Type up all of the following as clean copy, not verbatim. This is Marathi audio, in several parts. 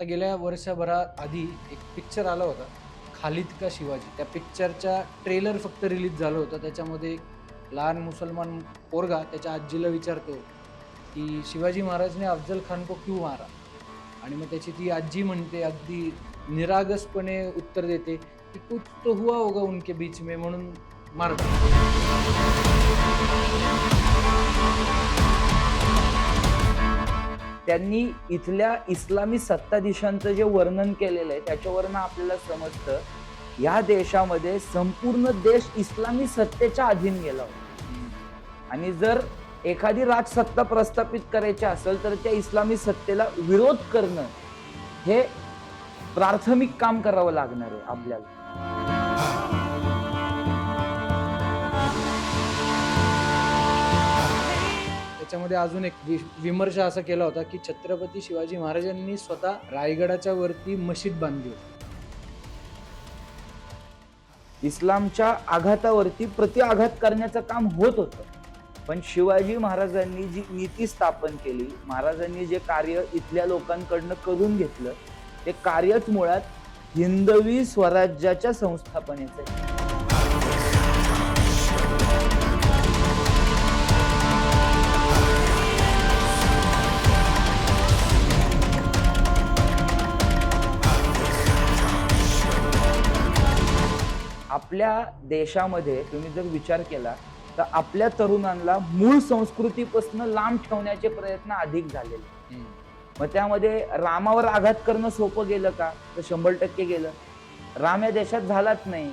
आता गेल्या वर्षभरात आधी एक पिक्चर आला होता, खालिद का शिवाजी. त्या पिक्चरचा ट्रेलर फक्त रिलीज झालं होतं. त्याच्यामध्ये एक लहान मुसलमान पोरगा त्याच्या आजीला विचारतो, की शिवाजी महाराजने अफजल खान को क्यों मारा? आणि मग त्याची ती आजी म्हणते अगदी निरागसपणे उत्तर देते, की कुछ तो हुआ होगा उनके बीच में म्हणून मार डाला. त्यांनी इथल्या इस्लामी सत्ताधीशांचं जे वर्णन केलेलं आहे त्याच्यावरनं आपल्याला समजतं या देशामध्ये संपूर्ण देश इस्लामी सत्तेच्या अधीन गेला होता आणि जर एखादी राजसत्ता प्रस्थापित करायची असेल तर त्या इस्लामी सत्तेला विरोध करणं हे प्राथमिक काम करावं लागणार आहे आपल्याला. त्याच्यामध्ये अजून एक विमर्श असा केला होता, की छत्रपती शिवाजी महाराजांनी स्वतः रायगडाच्या वरती मशीद बांधली होती. इस्लामच्या आघातावरती प्रतिआघात करण्याचं काम होत होतं, पण शिवाजी महाराजांनी जी नीती स्थापन केली, महाराजांनी जे कार्य इथल्या लोकांकडनं करून घेतलं, ते कार्यच मुळात हिंदवी स्वराज्याच्या संस्थापनेचं आहे. आपल्या देशामध्ये तुम्ही जर विचार केला तर आपल्या तरुणांना मूळ संस्कृतीपासून लांब ठेवण्याचे प्रयत्न अधिक झालेले. मग त्यामध्ये रामावर आघात करणं सोपं गेलं का? तर 100% गेलं. राम या देशात झालाच नाही.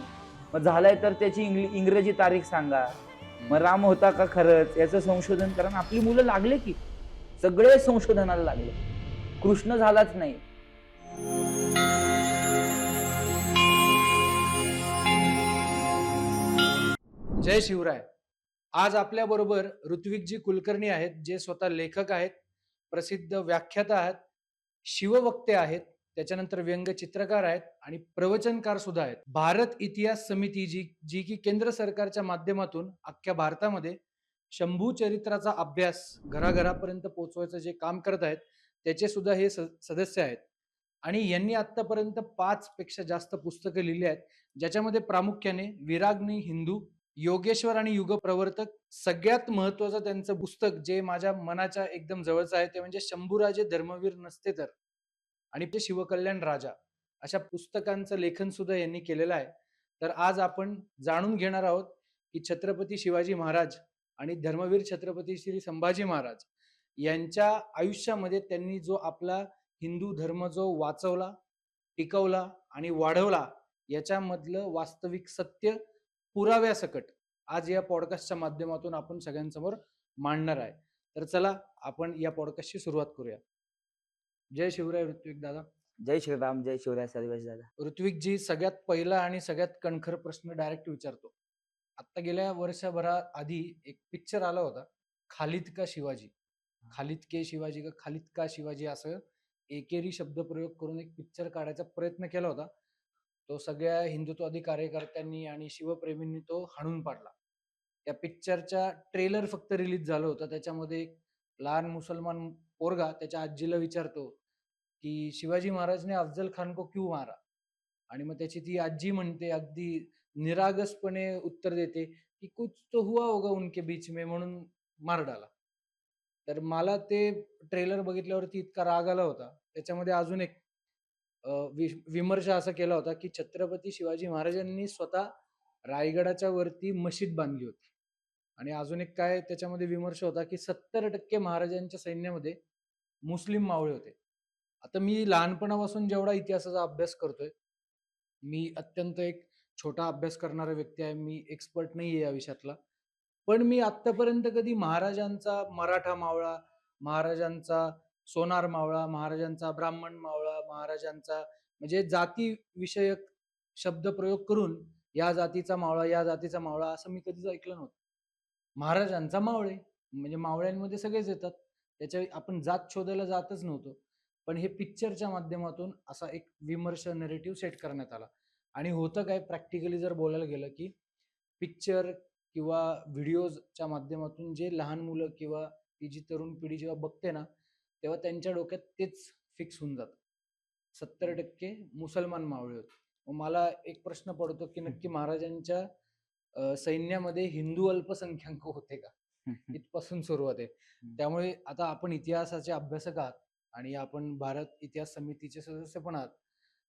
मग झालाय तर त्याची इंग्रजी तारीख सांगा. मग राम होता का खरंच याचं संशोधन करा. आपली मुलं लागले की सगळे संशोधनाला लागले. कृष्ण झालाच नाही. जय शिवराय. आज आपल्याबरोबर ऋत्विकजी कुलकर्णी आहेत, जे स्वतः लेखक आहेत, प्रसिद्ध व्याख्याता आहेत, शिववक्ते आहेत, त्याच्यानंतर व्यंगचित्रकार आहेत आणि प्रवचनकार सुद्धा आहेत. भारत इतिहास समिती जी जी की केंद्र सरकारच्या माध्यमातून अख्ख्या भारतामध्ये शंभू चरित्राचा अभ्यास घराघरापर्यंत पोहोचवायचं जे काम करत आहेत, त्याचे सुद्धा हे सदस्य आहेत. आणि यांनी आतापर्यंत 5 पेक्षा जास्त पुस्तकं लिहिली आहेत, ज्याच्यामध्ये प्रामुख्याने विराग्नी हिंदू, योगेश्वर आणि युगप्रवर्तक, सगळ्यात महत्वाचं त्यांचं पुस्तक जे माझ्या मनाच्या एकदम जवळचं आहे ते म्हणजे शंभूराजे धर्मवीर नसते तर आणि ते शिवकल्याण राजा. अशा पुस्तकांचं लेखन सुद्धा यांनी केलेलं आहे. तर आज आपण जाणून घेणार आहोत की छत्रपती शिवाजी महाराज आणि धर्मवीर छत्रपती श्री संभाजी महाराज यांच्या आयुष्यामध्ये त्यांनी जो आपला हिंदू धर्म जो वाचवला, टिकवला आणि वाढवला, याच्यामधलं वास्तविक सत्य पुराव्यासकट आज या पॉडकास्टच्या माध्यमातून आपण सगळ्यांसमोर मांडणार आहे. तर चला आपण या पॉडकास्टची सुरुवात करूया. जय शिवराय ऋत्विक दादा. जय श्रीराम, जय शिवराय सर्वेश दादा. ऋत्विकजी, सगळ्यात पहिला आणि सगळ्यात कणखर प्रश्न डायरेक्ट विचारतो. आता गेल्या वर्षभरा आधी एक पिक्चर आला होता, खालिद का शिवाजी. खालिद के शिवाजी का खालिद का शिवाजी असं एकेरी शब्दप्रयोग करून एक पिक्चर काढायचा प्रयत्न केला होता. तो सगळ्या हिंदुत्ववादी कार्यकर्त्यांनी आणि शिवप्रेमींनी तो हाणून पाडला. त्या पिक्चरचा ट्रेलर फक्त रिलीज झालं होतं. त्याच्यामध्ये एक लहान मुसलमान पोरगा त्याच्या आजीला विचारतो, की शिवाजी महाराजने अफजल खान को क्यों मारा? आणि मग त्याची ती आजी म्हणते अगदी निरागसपणे उत्तर देते, की कुछ तो हुआ होगा उनके बीच में म्हणून मार डाला. तर मला ते ट्रेलर बघितल्यावरती इतका राग आला होता. त्याच्यामध्ये अजून एक विमर्श असा केला होता, की छत्रपती शिवाजी महाराजांनी स्वतः रायगडाच्या वरती मशीद बांधली होती. आणि अजून एक काय त्याच्यामध्ये विमर्श होता, की 70% महाराजांच्या सैन्यामध्ये मुस्लिम मावळे होते. आता मी लहानपणापासून जेवढा इतिहासाचा अभ्यास करतोय, मी अत्यंत एक छोटा अभ्यास करणारा व्यक्ती आहे. मी एक्सपर्ट नाहीये या विषयातला. पण मी आत्तापर्यंत कधी महाराजांचा मराठा मावळा, महाराजांचा सोनार मावळा, महाराजांचा ब्राह्मण मावळा, महाराजांचा म्हणजे जाती विषयक शब्दप्रयोग करून या जातीचा मावळा, या जातीचा मावळा असं मी कधीच ऐकलं नव्हतं. महाराजांचा मावळे म्हणजे मावळ्यांमध्ये सगळेच येतात. त्याच्या आपण जात शोधायला जातच नव्हतो. पण हे पिक्चरच्या माध्यमातून असा एक विमर्श नरेटिव्ह सेट करण्यात आला. आणि होतं काय प्रॅक्टिकली जर बोलायला गेलं, की पिक्चर किंवा व्हिडिओजच्या माध्यमातून जे लहान मुलं किंवा ती जी तरुण पिढी जेव्हा बघते ना, तेव्हा त्यांच्या डोक्यात तेच फिक्स होऊन जातं. 70% मुसलमान मावळे होते. मग मला एक प्रश्न पडतो की नक्की महाराजांच्या सैन्यामध्ये हिंदू अल्पसंख्याक होते का? इथपासून सुरुवात आहे. त्यामुळे आता आपण इतिहासाचे अभ्यासक आहात आणि आपण भारत इतिहास समितीचे सदस्य पण आहात.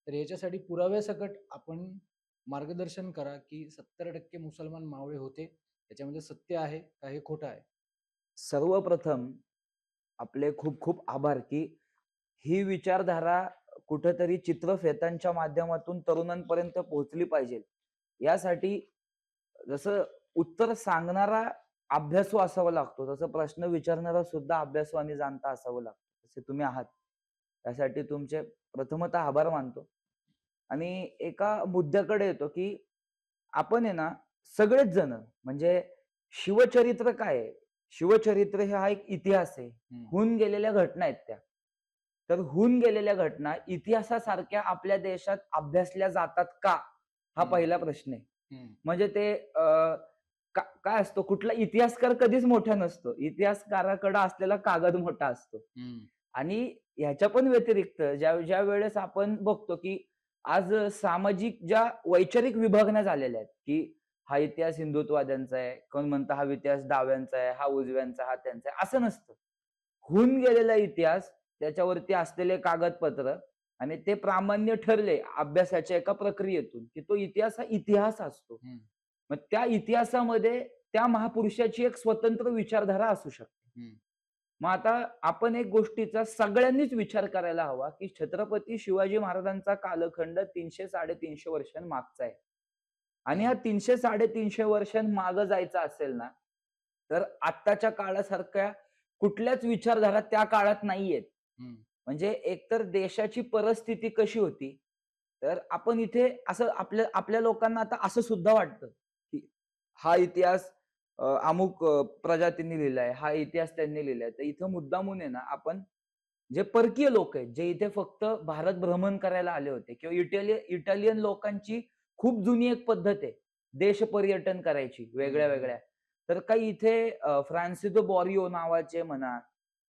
तर याच्यासाठी पुराव्यासकट आपण मार्गदर्शन करा की 70% मुसलमान मावळे होते. त्याच्यामध्ये सत्य आहे का हे खोटं आहे? सर्वप्रथम आपले खूप खूप आभार की ही विचारधारा कुठेतरी चित्रफेतांच्या माध्यमातून तरुणांपर्यंत पोहोचली पाहिजे. यासाठी जसं उत्तर सांगणारा अभ्यासू असावा लागतो, तसं प्रश्न विचारणारा सुद्धा अभ्यासू आणि जाणता असावं लागतं. तसे तुम्ही आहात. त्यासाठी तुमचे प्रथमतः आभार मानतो. आणि एका मुद्द्याकडे येतो, की आपण आहे ना, सगळेच जण म्हणजे शिवचरित्र काय आहे? शिवचरित्र हा एक इतिहास आहे. होऊन गेलेल्या घटना आहेत त्या. तर होऊन गेलेल्या घटना इतिहासासारख्या आपल्या देशात अभ्यासल्या जातात का? हा पहिला प्रश्न आहे. म्हणजे ते काय असतो, कुठला इतिहासकार कधीच मोठा नसतो. इतिहासकाराकडे असलेला कागद मोठा असतो. आणि ह्याच्या पण व्यतिरिक्त ज्या ज्या वेळेस आपण बघतो, की आज सामाजिक ज्या वैचारिक विभागण्या झालेल्या आहेत, की हा इतिहास हिंदुत्ववाद्यांचा आहे, कोण म्हणतं हा इतिहास डाव्यांचा आहे, हा उजव्यांचा, हा त्यांचा आहे, असं नसतं. होऊन गेलेला इतिहास, त्याच्यावरती असलेले कागदपत्र आणि ते प्रामाण्य ठरले अभ्यासाच्या एका प्रक्रियेतून, की तो इतिहास हा इतिहास असतो. मग त्या इतिहासामध्ये त्या महापुरुषाची एक स्वतंत्र विचारधारा असू शकते. मग आता आपण एक गोष्टीचा सगळ्यांनीच विचार करायला हवा, की छत्रपती शिवाजी महाराजांचा कालखंड 300-350 वर्षांमागचा आहे. आणि ह्या 300-350 वर्षांमागं जायचं असेल ना, तर आत्ताच्या काळासारख्या कुठल्याच विचारधारा त्या काळात नाहीयेत. म्हणजे एकतर देशाची परिस्थिती कशी होती, तर आपण इथे असं आपल्या आपल्या लोकांना आता असं सुद्धा वाटतं, की हा इतिहास अमुक प्रजातींनी लिहिलाय, हा इतिहास त्यांनी लिहिलाय. तर इथं मुद्दामून आहे ना, आपण जे परकीय लोक आहेत, जे इथे फक्त भारत भ्रमण करायला आले होते किंवा इटालियन लोकांची खूप जुनी एक पद्धत आहे, देश पर्यटन करायची वेगळ्या-वेगळ्या. तर काही इथे फ्रान्सिसो बॉरियो नावाचे म्हणा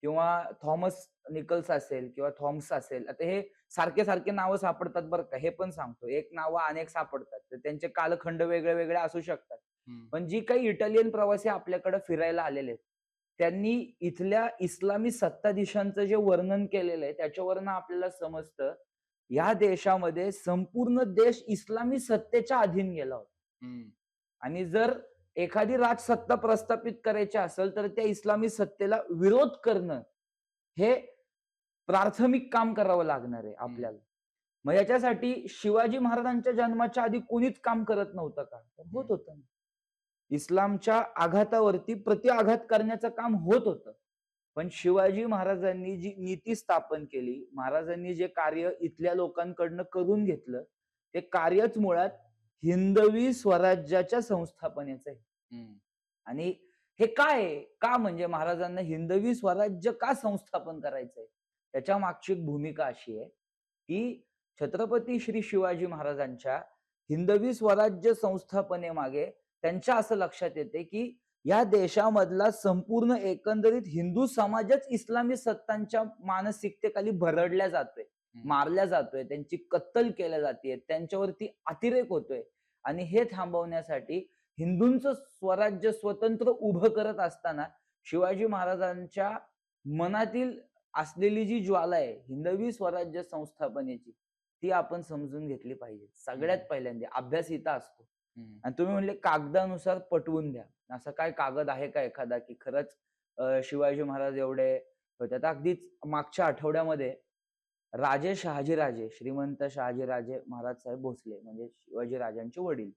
किंवा थॉमस निकल्स असेल किंवा थॉम्स असेल. आता हे सारखे-सारखे नावं सापडतात बरं का, हे पण सांगतो. एक नावं अनेक सापडतात. तर त्यांचे कालखंड वेगळे-वेगळे असू शकतात. पण जी काही इटालियन प्रवासी आपल्याकडे फिरायला आलेले आहेत, त्यांनी इथल्या इस्लामी सत्ताधीशांचं जे वर्णन केलेलं आहे, त्याच्यावरनं आपल्याला समजतं, या देशामध्ये संपूर्ण देश इस्लामी सत्तेच्या अधीन गेला होता. आणि जर एखादी राजसत्ता प्रस्थापित करायची असेल, तर त्या इस्लामी सत्तेला विरोध करणं, हे प्राथमिक काम करावं लागणार आहे आपल्याला. मग याच्यासाठी शिवाजी महाराजांच्या जन्माच्या आधी कोणीच काम करत नव्हतं का? तर होत होतं. इस्लामच्या आघातावरती प्रतिआघात करण्याचं काम होत होतं. पण शिवाजी महाराजांनी जी नीती स्थापन केली, महाराजांनी जे कार्य इथल्या लोकांकडनं करून घेतलं, ते कार्यच मुळात हिंदवी स्वराज्याच्या संस्थापनेचं आहे. आणि हे काय आहे? का म्हणजे महाराजांना हिंदवी स्वराज्य का संस्थापन करायचंय? त्याच्या मागची एक भूमिका अशी आहे, की छत्रपती श्री शिवाजी महाराजांच्या हिंदवी स्वराज्य संस्थापनेमागे त्यांच्या असं लक्षात येते, की या देशामधला संपूर्ण एकंदरीत हिंदू समाजच इस्लामी सत्तांच्या मानसिकतेखाली भरडला जातोय, मारला जातोय, त्यांची कत्तल केल्या जाते, त्यांच्यावरती अतिरेक होतोय. आणि हे थांबवण्यासाठी हिंदूंचं स्वराज्य स्वतंत्र उभं करत असताना शिवाजी महाराजांच्या मनातील असलेली जी ज्वाला आहे हिंदवी स्वराज्य संस्थापनेची, ती आपण समजून घेतली पाहिजे. सगळ्यात पहिल्यांदा अभ्यास इथं असतो. आणि तुम्ही म्हणले कागदानुसार पटवून द्या. असा काय कागद आहे का एखादा, की खरंच शिवाजी महाराज एवढे होते? आता अगदीच मागच्या आठवड्यामध्ये राजे शहाजीराजे, श्रीमंत शहाजीराजे महाराज साहेब भोसले म्हणजे शिवाजी राजांचे वडील.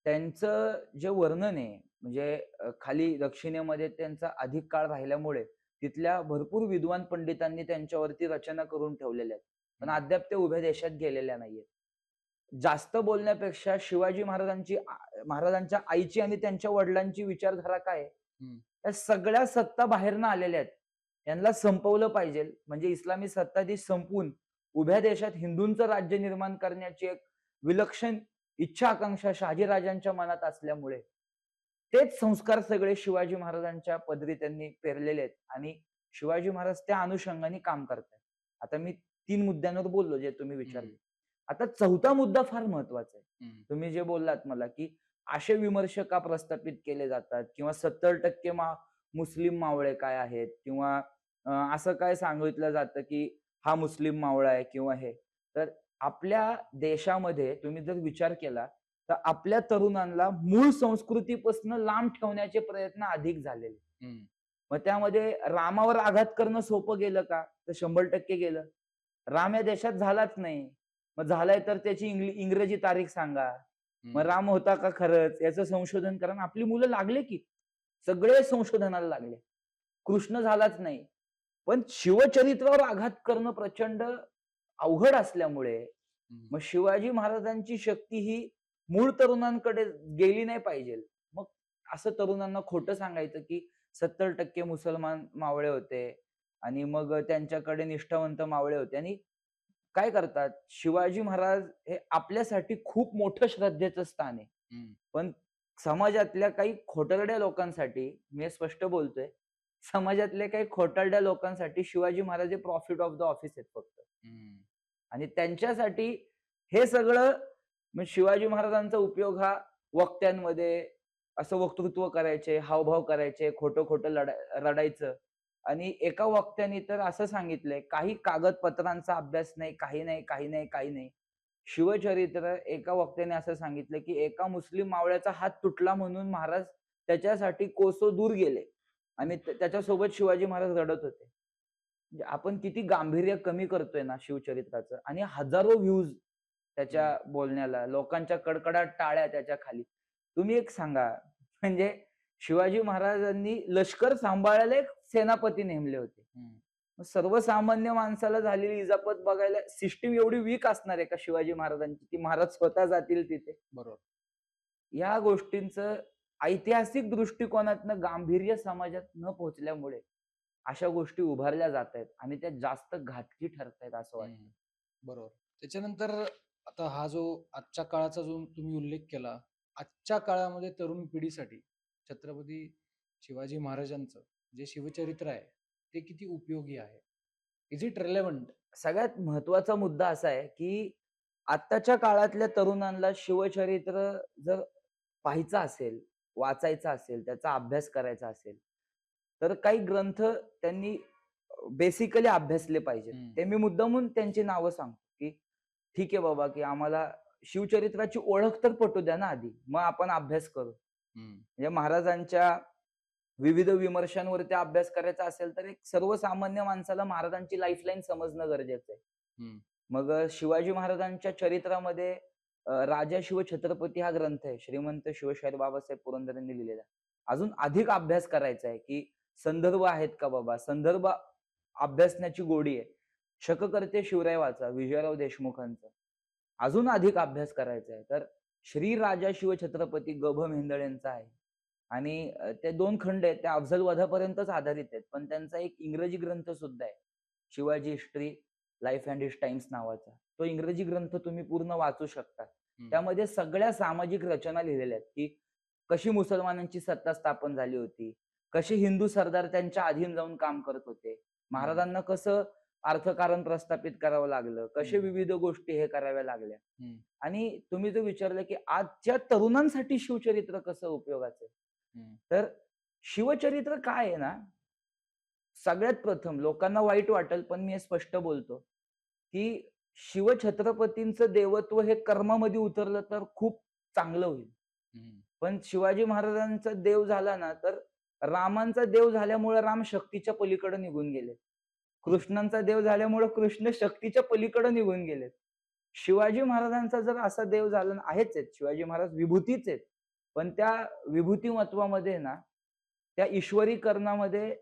त्यांचं जे वर्णन आहे म्हणजे खाली दक्षिणेमध्ये त्यांचा अधिक काळ राहिल्यामुळे तिथल्या भरपूर विद्वान पंडितांनी त्यांच्यावरती रचना करून ठेवलेल्या आहेत. पण अद्याप ते उभ्या देशात गेलेल्या नाहीयेत. जास्त बोलण्यापेक्षा शिवाजी महाराजांच्या आईची आणि त्यांच्या वडिलांची विचारधारा काय आहे? त्या सगळ्या सत्ता बाहेरनं आलेल्या आहेत. यांना संपवलं पाहिजे. म्हणजे इस्लामी सत्ताधीश संपवून उभ्या देशात हिंदूंचं राज्य निर्माण करण्याची एक विलक्षण इच्छा आकांक्षा शहाजीराजांच्या मनात असल्यामुळे तेच संस्कार सगळे शिवाजी महाराजांच्या पदरी त्यांनी पेरलेले आहेत आणि शिवाजी महाराज त्या अनुषंगाने काम करतात. आता मी 3 मुद्द्यांवर बोललो जे तुम्ही हम्म, विचारले. आता 4था मुद्दा फार महत्वाचा आहे. हम्म, तुम्ही जे बोललात मला, की असे विमर्श का प्रस्थापित केले जातात किंवा 70% मुस्लिम मावळे काय आहेत किंवा असं काय सांगितलं जातं, की हा मुस्लिम मावळा आहे किंवा हे. तर आपल्या देशामध्ये तुम्ही जर विचार केला, तर आपल्या तरुणांना मूळ संस्कृतीपासून लांब ठेवण्याचे प्रयत्न अधिक झालेले. हम्म, मग त्यामध्ये रामावर आघात करणं सोपं गेलं का? तर 100% गेलं. राम या देशात झालाच नाही. मग झालाय तर त्याची इंग्रजी तारीख सांगा. मग हम्म, राम होता का खरंच? याचं संशोधन करा. आणि आपली मुलं लागले की. सगळे संशोधनाला लागले. कृष्ण झालाच नाही. पण शिवचरित्रावर आघात करणं प्रचंड अवघड असल्यामुळे हम्म, मग शिवाजी महाराजांची शक्ती ही मूळ तरुणांकडे गेली नाही पाहिजे. मग असं तरुणांना खोटं सांगायचं, की 70% मुसलमान मावळे होते आणि मग त्यांच्याकडे निष्ठावंत मावळे होते आणि काय करतात, शिवाजी महाराज हे आपल्यासाठी खूप मोठं श्रद्धेचं स्थान आहे. हम्म, पण समाजातल्या काही खोटारड्या लोकांसाठी, मी हे स्पष्ट बोलतोय, समाजातल्या काही खोटारड्या लोकांसाठी शिवाजी महाराज हे प्रॉफिट ऑफ द ऑफिस आहेत फक्त. हम्म, आणि त्यांच्यासाठी हे सगळं मग शिवाजी महाराजांचा उपयोग हा वक्त्यांमध्ये असं वक्तृत्व करायचे, हावभाव करायचे, खोटं-खोटं रडायचं आणि एका वक्त्याने तर असं सांगितलंय, काही कागदपत्रांचा अभ्यास नाही, काही नाही, काही नाही, काही नाही. शिवचरित्र एका वक्त्याने असं सांगितलं, की एका मुस्लिम मावळ्याचा हात तुटला म्हणून महाराज त्याच्यासाठी कोसो दूर गेले आणि त्याच्यासोबत शिवाजी महाराज रडत होते. म्हणजे आपण किती गांभीर्य कमी करतोय ना शिवचरित्राचं आणि हजारो व्ह्यूज हम्म. त्याच्या बोलण्याला, लोकांच्या कडकडाट टाळ्या त्याच्या खाली. तुम्ही एक सांगा, म्हणजे शिवाजी महाराजांनी लष्कर सांभाळायला एक सेनापती नेमले होते. हम्म. मग सर्वसामान्य माणसाला झालेली इजापत बघायला सिस्टीम एवढी वीक असणार आहे का शिवाजी महाराजांची, की महाराज स्वतः जातील तिथे? बरोबर. या गोष्टींचं ऐतिहासिक दृष्टिकोनातनं गांभीर्य समाजात न पोहोचल्यामुळे अशा गोष्टी उभारल्या जातायत आणि त्या जास्त घातकी ठरतायत असं वाटतं. हम्म. बरोबर. त्याच्यानंतर आता हा जो आजच्या काळाचा जो तुम्ही उल्लेख केला, आजच्या काळामध्ये तरुण पिढीसाठी छत्रपती शिवाजी महाराजांचं जे शिवचरित्र आहे, ते किती उपयोगी आहे? Is it relevant? सगळ्यात महत्वाचा मुद्दा असा आहे, की आत्ताच्या काळातल्या तरुणांना शिवचरित्र जर पाहायचं असेल, वाचायचं असेल, त्याचा अभ्यास करायचा असेल, तर काही ग्रंथ त्यांनी बेसिकली अभ्यासले पाहिजेत. हम्म. ते मी मुद्दामून त्यांची नावं सांगतो, की ठीक आहे बाबा, की आम्हाला शिवचरित्राची ओळख तर पटू द्या ना आधी. मग आपण अभ्यास करू. हम्म. म्हणजे महाराजांच्या विविध विमर्शांवरती अभ्यास करायचा असेल, तर एक सर्वसामान्य माणसाला महाराजांची लाईफलाईन समजणं गरजेचं आहे. हम्म. मग शिवाजी महाराजांच्या चरित्रामध्ये राजा शिवछत्रपती हा ग्रंथ आहे. श्रीमंत शिवशाहीर बाबासाहेब पुरंदरेंनी लिहिलेला. अजून अधिक अभ्यास करायचा आहे, की संदर्भ आहेत का बाबा? संदर्भ अभ्यासण्याची गोडी आहे. शककर्ते शिवराय वाचा विजयराव देशमुखांचा. अजून अधिक अभ्यास करायचा आहे. तर श्री राजा शिवछत्रपती ग.भ. मेहेंदळेंचा आहे. आणि ते 2 खंड आहेत. त्या अफझल वधापर्यंतच आधारित आहेत. पण त्यांचा एक इंग्रजी ग्रंथ सुद्धा आहे. Shivaji history life and his times नावाचा. तो इंग्रजी ग्रंथ तुम्ही पूर्ण वाचू शकता. हम्म. त्यामध्ये सगळ्या सामाजिक रचना लिहिलेल्या आहेत, की कशी मुसलमानांची सत्ता स्थापन झाली होती. कसे हिंदू सरदार त्यांच्या अधीन जाऊन काम करत होते. महाराजांना कसं अर्थकारण प्रस्थापित करावं लागलं. कसे हम्म. विविध गोष्टी हे कराव्या लागल्या. हम्म. आणि तुम्ही जो विचारलं, की आजच्या तरुणांसाठी शिवचरित्र कसं उपयोगाचं आहे? हम्म. तर शिवचरित्र काय आहे ना, सगळ्यात प्रथम लोकांना वाईट वाटेल, पण मी हे स्पष्ट बोलतो, की शिवछत्रपतींचं देवत्व हे कर्मामध्ये उतरलं तर खूप चांगलं होईल. हम्म. पण शिवाजी महाराजांचा देव झाला ना, तर रामांचा देव झाल्यामुळे राम शक्तीच्या पलीकडे निघून गेले. कृष्णांचा देव झाल्यामुळे कृष्ण शक्तीच्या पलीकडे निघून गेलेत. शिवाजी महाराजांचा जर असा देव झाला आहेच आहेत. शिवाजी महाराज विभूतीच आहेत. पण त्या विभूतिमत्वामध्ये ना, त्या ईश्वरीकरणामध्ये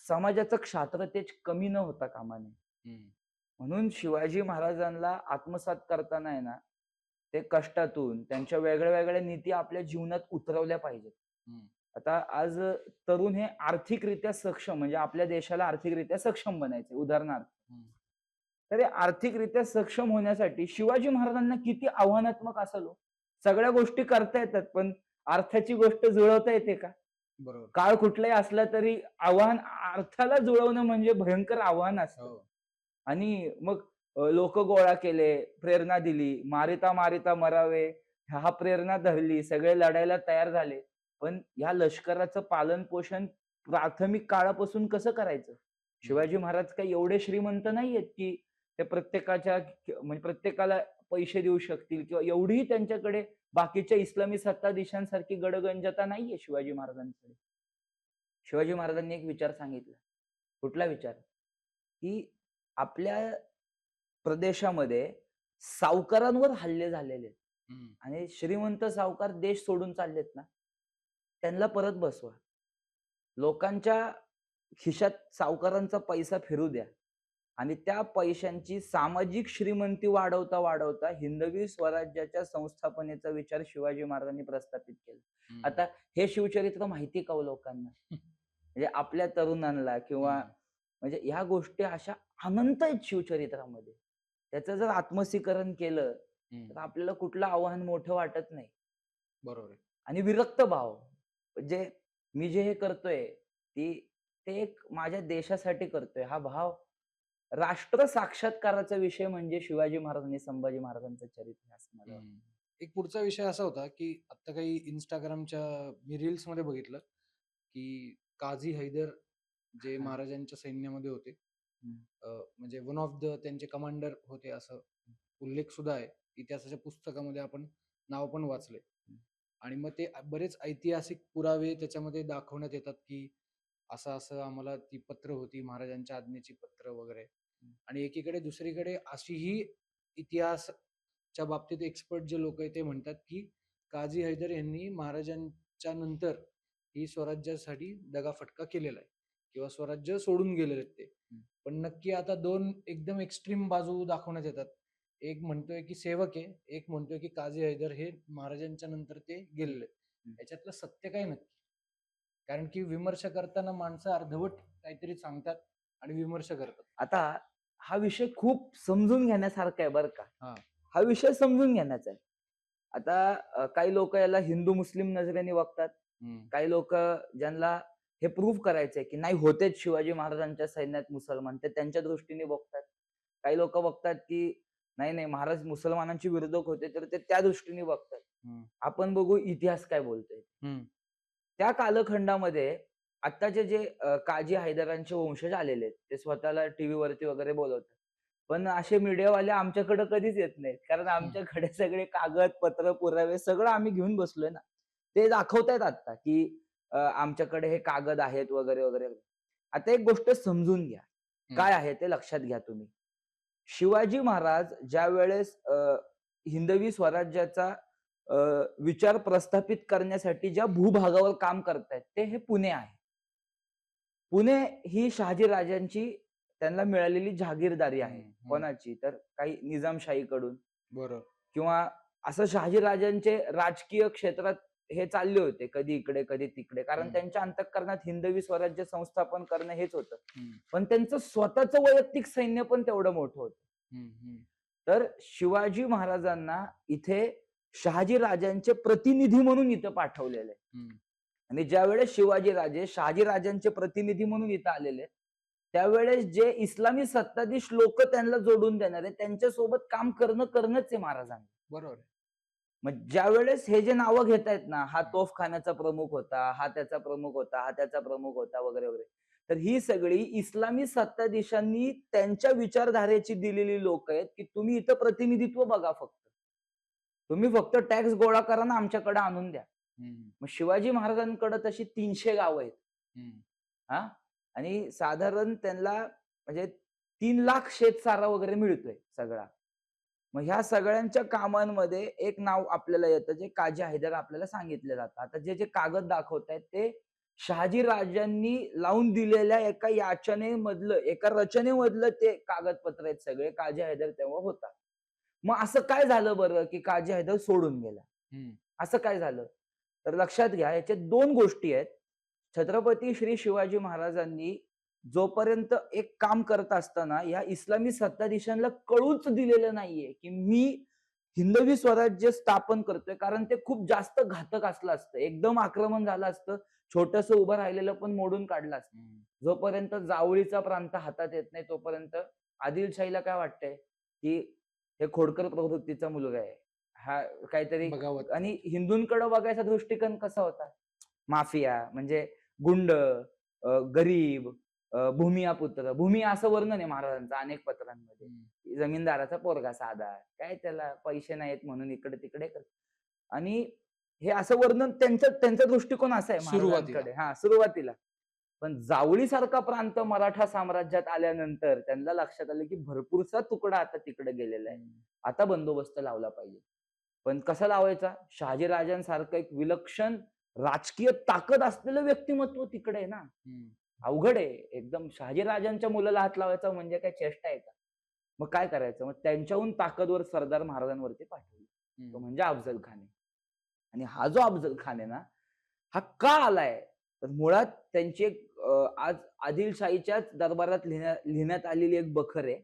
समाजाचं क्षात्रतेज कमी न होता कामा नये. हम्म. म्हणून शिवाजी महाराजांना आत्मसात करताना आहे ना, ते कष्टातून त्यांच्या वेगळ्या-वेगळ्या नीती आपल्या जीवनात उतरवल्या पाहिजेत. हम्म. आता आज तरुण हे आर्थिकरित्या सक्षम म्हणजे आपल्या देशाला आर्थिकरित्या सक्षम बनायचे उदाहरणार्थ. हम्म. तर हे आर्थिकरित्या सक्षम होण्यासाठी शिवाजी महाराजांना किती आव्हानात्मक असेल हो. सगळ्या गोष्टी करता येतात, पण अर्थाची गोष्ट जुळवता येते का? बरोबर. काळ कुठलाही असला तरी अर्थाला जुळवणं म्हणजे भयंकर आव्हान असतं. हो. आणि मग लोक गोळा केले, प्रेरणा दिली, मारिता मारिता मरावे, हा प्रेरणा धरली, सगळे लढायला तयार झाले. पण ह्या लष्कराचं पालन पोषण प्राथमिक काळापासून कसं करायचं? शिवाजी महाराज काही एवढे श्रीमंत नाहीयेत, की ते प्रत्येकाच्या म्हणजे प्रत्येकाला पैसे देऊ शकतील किंवा एवढीही त्यांच्याकडे बाकीच्या इस्लामी सत्ताधीशांसारखी गडगंजता नाहीये शिवाजी महाराजांकडे. शिवाजी महाराजांनी एक विचार सांगितला. कुठला विचार? की आपल्या प्रदेशामध्ये सावकारांवर हल्ले झालेले आहेत हम्म. आणि श्रीमंत सावकार देश सोडून चाललेत ना, त्यांना परत बसवा. लोकांच्या खिशात सावकारांचा पैसा फिरू द्या आणि त्या पैशांची सामाजिक श्रीमंती वाढवता वाढवता हिंदवी स्वराज्याच्या संस्थापनेचा विचार शिवाजी महाराजांनी प्रस्थापित केला. हम्म. आता हे शिवचरित्र माहिती का हो लोकांना? म्हणजे आपल्या तरुणांना किंवा हम्म. म्हणजे ह्या गोष्टी अशा अनंत आहेत शिवचरित्रामध्ये. त्याचं जर आत्मसीकरण केलं तर आपल्याला कुठलं आव्हान मोठं वाटत नाही. बरोबर आहे. आणि विरक्त भाव म्हणजे मी जे हे करतोय ते एक माझ्या देशासाठी करतोय. हा भाव राष्ट्र साक्षात्काराचा विषय म्हणजे शिवाजी महाराज आणि संभाजी महाराजांचं चरित्र असं मला वाटतं. एक पुढचा विषय असा होता, की आता काही Instagramच्या मी रील्समध्ये बघितलं, की काझी हैदर जे हां. महाराजांच्या सैन्यामध्ये होते. हं. म्हणजे वन ऑफ द त्यांचे कमांडर होते असं उल्लेख सुद्धा आहे. इतिहासाच्या पुस्तकामध्ये आपण नाव पण वाचलंय. हं. आणि मग ते बरेच ऐतिहासिक पुरावे त्याच्यामध्ये दाखवण्यात येतात, की असं-असं आम्हाला ती पत्र होती, महाराजांच्या आज्ञेची पत्र वगैरे. हं. आणि एकीकडे दुसरीकडे अशीही इतिहासच्या बाबतीत एक्सपर्ट जे लोक आहेत ते म्हणतात, की काझी हैदर यांनी महाराजांच्या नंतर ही स्वराज्यासाठी दगाफटका केलेला आहे किंवा स्वराज्य सोडून गेलेले आहेत ते. हं. पण नक्की आता दोन एकदम एक्स्ट्रीम बाजू दाखवण्यात येतात. एक म्हणतोय की सेवक आहे, एक म्हणतोय की काझी हैदर हे महाराजांच्या नंतर ते गेलेले आहेत. हं. याच्यातलं सत्य काय नक्की? कारण की विमर्श करताना माणसं अर्धवट काहीतरी सांगतात आणि विमर्श करतात. आता हा विषय खूप समजून घेण्यासारखा आहे बरं का. हां. हा विषय समजून घेण्याचा आहे. आता काही लोक याला हिंदू मुस्लिम नजरेने बघतात. काही लोक ज्यांना हे प्रूव्ह करायचंय की नाही होतेच शिवाजी महाराजांच्या सैन्यात मुसलमान ते त्यांच्या दृष्टीने बघतात. काही लोक बघतात की नाही नाही महाराज मुसलमानांचे विरोधक होते तर ते त्या दृष्टीने बघतात. आपण बघू इतिहास काय बोलतोय. त्या कालखंडामध्ये आत्ताचे जे काझी हैदरांचे वंशज आलेले आहेत ते स्वतःला टीव्हीवरती वगैरे बोलवतात. पण असे मीडियावाले आमच्याकडे कधीच येत नाहीत. कारण आमच्याकडे सगळे कागद, पत्र, पुरावे सगळं आम्ही घेऊन बसलोय ना. ते दाखवतायत आता, की आमच्याकडे हे कागद आहेत वगैरे, वगैरे. आता एक गोष्ट समजून घ्या. काय आहे ते लक्षात घ्या तुम्ही. शिवाजी महाराज ज्यावेळेस हिंदवी स्वराज्याचा विचार प्रस्थापित करण्यासाठी ज्या भूभागावर काम करतायत ते हे पुणे आहे. पुणे ही शहाजी राजांची त्यांना मिळालेली जहागीरदारी आहे. कोणाची? तर काही निजामशाहीकडून बरोबर. किंवा असं शहाजी राजांचे राजकीय क्षेत्रात हे चालले होते. कधी इकडे, कधी तिकडे. कारण त्यांच्या अंतःकरणात हिंदवी स्वराज्य संस्थापन करणं हेच होतं. पण त्यांचं स्वतःचं वैयक्तिक सैन्य पण तेवढं मोठं होतं. तर शिवाजी महाराजांना इथे शहाजी राजांचे प्रतिनिधी म्हणून इथं पाठवलेलं आहे. आणि ज्यावेळेस शिवाजी राजे शहाजी राजांचे प्रतिनिधी म्हणून इथं आलेले त्यावेळेस जे इस्लामी सत्ताधीश लोक त्यांना जोडून देणारे त्यांच्यासोबत काम करणंच आहे महाराजांना. बरोबर. मग ज्यावेळेस हे जे नावं घेत आहेत ना, हा तोफखान्याचा प्रमुख होता, हा त्याचा प्रमुख होता, हा त्याचा प्रमुख होता वगैरे वगैरे. तर ही सगळी इस्लामी सत्ताधीशांनी त्यांच्या विचारधारेची दिलेली लोक आहेत, की तुम्ही इथं प्रतिनिधित्व बघा फक्त. तुम्ही फक्त टॅक्स गोळा करा ना आमच्याकडे आणून द्या. मग शिवाजी महाराजांकडे तशी 300 गावं आहेत. हा आणि साधारण त्यांना म्हणजे 3 लाख शेतसारा वगैरे मिळतोय सगळा. मग ह्या सगळ्यांच्या कामांमध्ये एक नाव आपल्याला येतं जे काझी हैदर आपल्याला सांगितलं जातं. आता जे जे कागद दाखवतायत ते शहाजी राजांनी लावून दिलेल्या एका याचनेमधलं एका रचनेमधलं ते कागदपत्र आहेत सगळे. काझी हैदर तेव्हा होता. मग असं काय झालं बरं की काझी हैदर सोडून गेला? असं काय झालं? तर लक्षात घ्या याच्यात 2 गोष्टी आहेत. छत्रपती श्री शिवाजी महाराजांनी जोपर्यंत एक काम करत असताना या इस्लामी सत्ताधीशांना कळूच दिलेलं नाहीये की मी हिंदवी स्वराज्य स्थापन करतोय कारण ते खूप जास्त घातक असलं असतं. एकदम आक्रमण झालं असतं. छोटंसं उभं राहिलेलं पण मोडून काढलं असतं. जोपर्यंत जावळीचा प्रांत हातात येत नाही तोपर्यंत आदिलशाहीला काय वाटतंय की हे खोडकर प्रवृत्तीचा मुलगा आहे. हा काहीतरी. बगावत. आणि हिंदूंकडे बघायचा दृष्टिकोन कसा होता? माफिया म्हणजे गुंड, गरीब, भूमिया पुत्र. भूमिया असं वर्णन आहे महाराजांचं अनेक पत्रांमध्ये. हम्म. जमीनदाराचा पोरगा साधा. काय त्याला पैसे नाहीत म्हणून इकडे-तिकडे करतो. आणि हे असं वर्णन त्यांचा दृष्टिकोन असा आहे सुरुवातीला. महाराजांकडे. हां, सुरुवातीला. पण जावळीसारखा प्रांत मराठा साम्राज्यात आल्यानंतर त्यांना लक्षात आलं, की भरपूरसा तुकडा आता तिकडे गेलेला आहे. आता बंदोबस्त लावला पाहिजे. पण कसा लावायचा? शहाजीराजांसारखं एक विलक्षण राजकीय ताकद असलेलं व्यक्तिमत्व तिकडे आहे ना. अवघड आहे. एकदम शहाजीराजांच्या मुलाला हात लावायचा म्हणजे काय चेष्टा आहे का? मग काय करायचं? मग त्यांच्याहून ताकदवर सरदार महाराजांवरती पाठवलं. तो म्हणजे अफझल खान आहे. आणि हा जो अफझल खान आहे ना, हा का आलाय? तर मुळात त्यांची एक आज आदिलशाहीच्याच दरबारात लिहिण्यात आलेली एक बखर आहे.